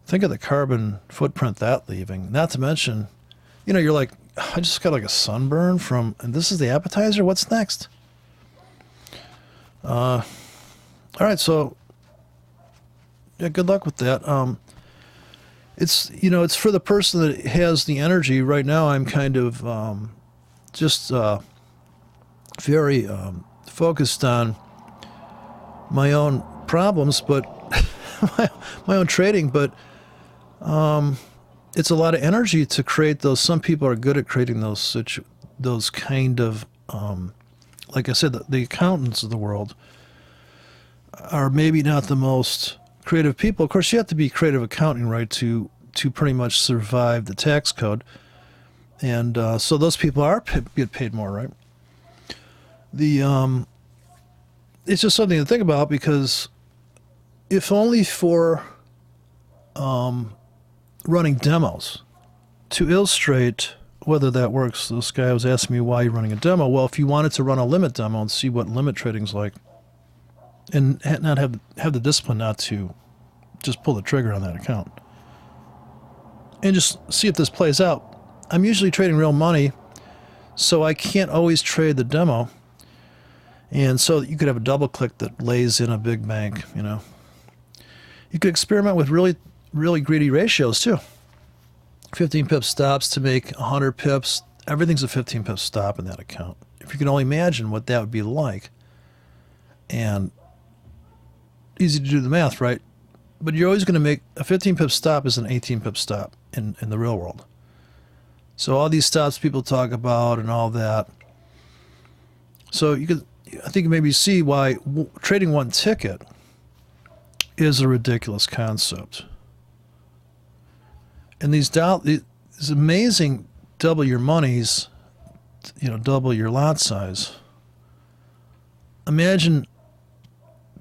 Think of the carbon footprint that leaving. Not to mention, you know, you're like, I just got like a sunburn from, and this is the appetizer? What's next? All right, so yeah, good luck with that. It's, you know, it's for the person that has the energy. Right now I'm kind of just very focused on my own problems, but my own trading, but it's a lot of energy to create those. Some people are good at creating those kind of, like I said, the accountants of the world are maybe not the most creative people. Of course, you have to be creative accounting, right, to pretty much survive the tax code. And so those people get paid more, right? It's just something to think about, because if only for running demos to illustrate whether that works. This guy was asking me why you're running a demo. Well, if you wanted to run a limit demo and see what limit trading's like, and not have the discipline not to just pull the trigger on that account, and just see if this plays out. I'm usually trading real money, so I can't always trade the demo. And so you could have a double click that lays in a big bank, you know. You could experiment with really greedy ratios too. 15 pip stops to make 100 pips. Everything's a 15 pip stop in that account. If you can only imagine what that would be like. And easy to do the math, right? But you're always going to make a 15 pip stop is an 18 pip stop in the real world. So all these stops people talk about and all that. So you could, I think, maybe see why trading one ticket is a ridiculous concept. And these amazing double your monies, you know, double your lot size. Imagine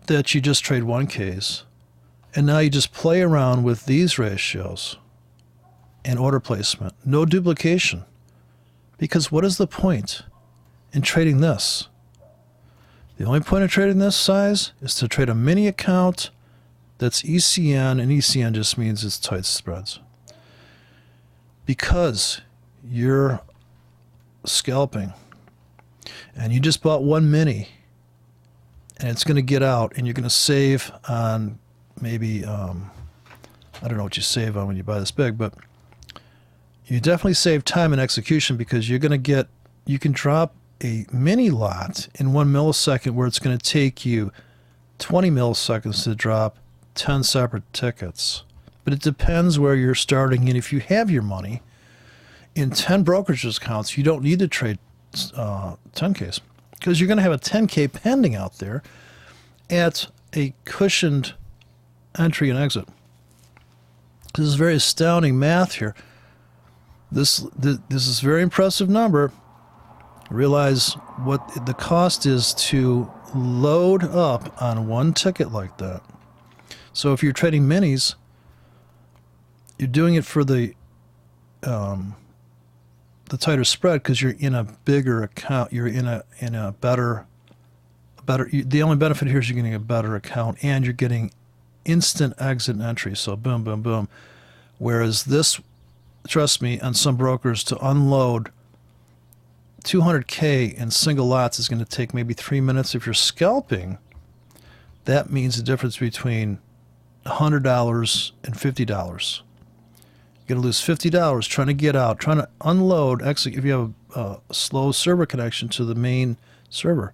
that you just trade 1Ks, and now you just play around with these ratios and order placement. No duplication. Because what is the point in trading this? The only point of trading this size is to trade a mini account that's ECN, and ECN just means it's tight spreads. Because you're scalping and you just bought one mini and it's going to get out, and you're going to save on maybe, I don't know what you save on when you buy this big, but you definitely save time and execution, because you're going to you can drop a mini lot in 1 millisecond where it's going to take you 20 milliseconds to drop 10 separate tickets. But it depends where you're starting. And if you have your money in 10 brokerage accounts, you don't need to trade 10Ks, because you're going to have a 10K pending out there at a cushioned entry and exit. This is very astounding math here. This is a very impressive number. Realize what the cost is to load up on one ticket like that. So if you're trading minis, you're doing it for the tighter spread, because you're in a bigger account. You're in a better. The only benefit here is you're getting a better account, and you're getting instant exit and entry. So boom, boom, boom. Whereas this, trust me, on some brokers, to unload 200K in single lots is going to take maybe 3 minutes. If you're scalping, that means the difference between $100 and $50. You're going to lose $50 trying to get out, trying to unload, exit, if you have a slow server connection to the main server.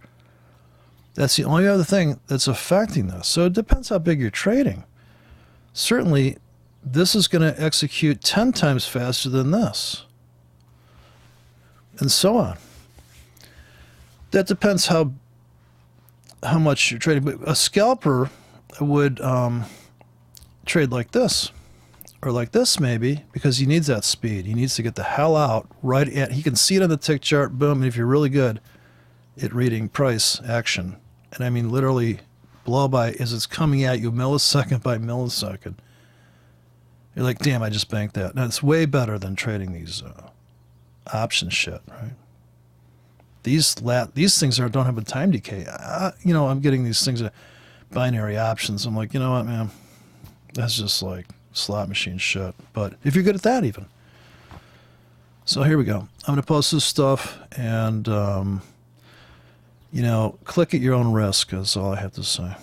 That's the only other thing that's affecting this. So it depends how big you're trading. Certainly, this is going to execute 10 times faster than this, and so on. That depends how much you're trading. But a scalper would trade like this, Or like this maybe, because he needs that speed. He needs to get the hell out right at, he can see it on the tick chart, boom, and if you're really good at reading price action, and I mean literally blow by as it's coming at you millisecond by millisecond, you're like, damn, I just banked that. Now it's way better than trading these option shit, right? These things don't have a time decay. You know, I'm getting these things, binary options. I'm like, you know what, man, that's just like slot machine shit. But if you're good at that, even. So here we go. I'm going to post this stuff, and you know, click at your own risk is all I have to say.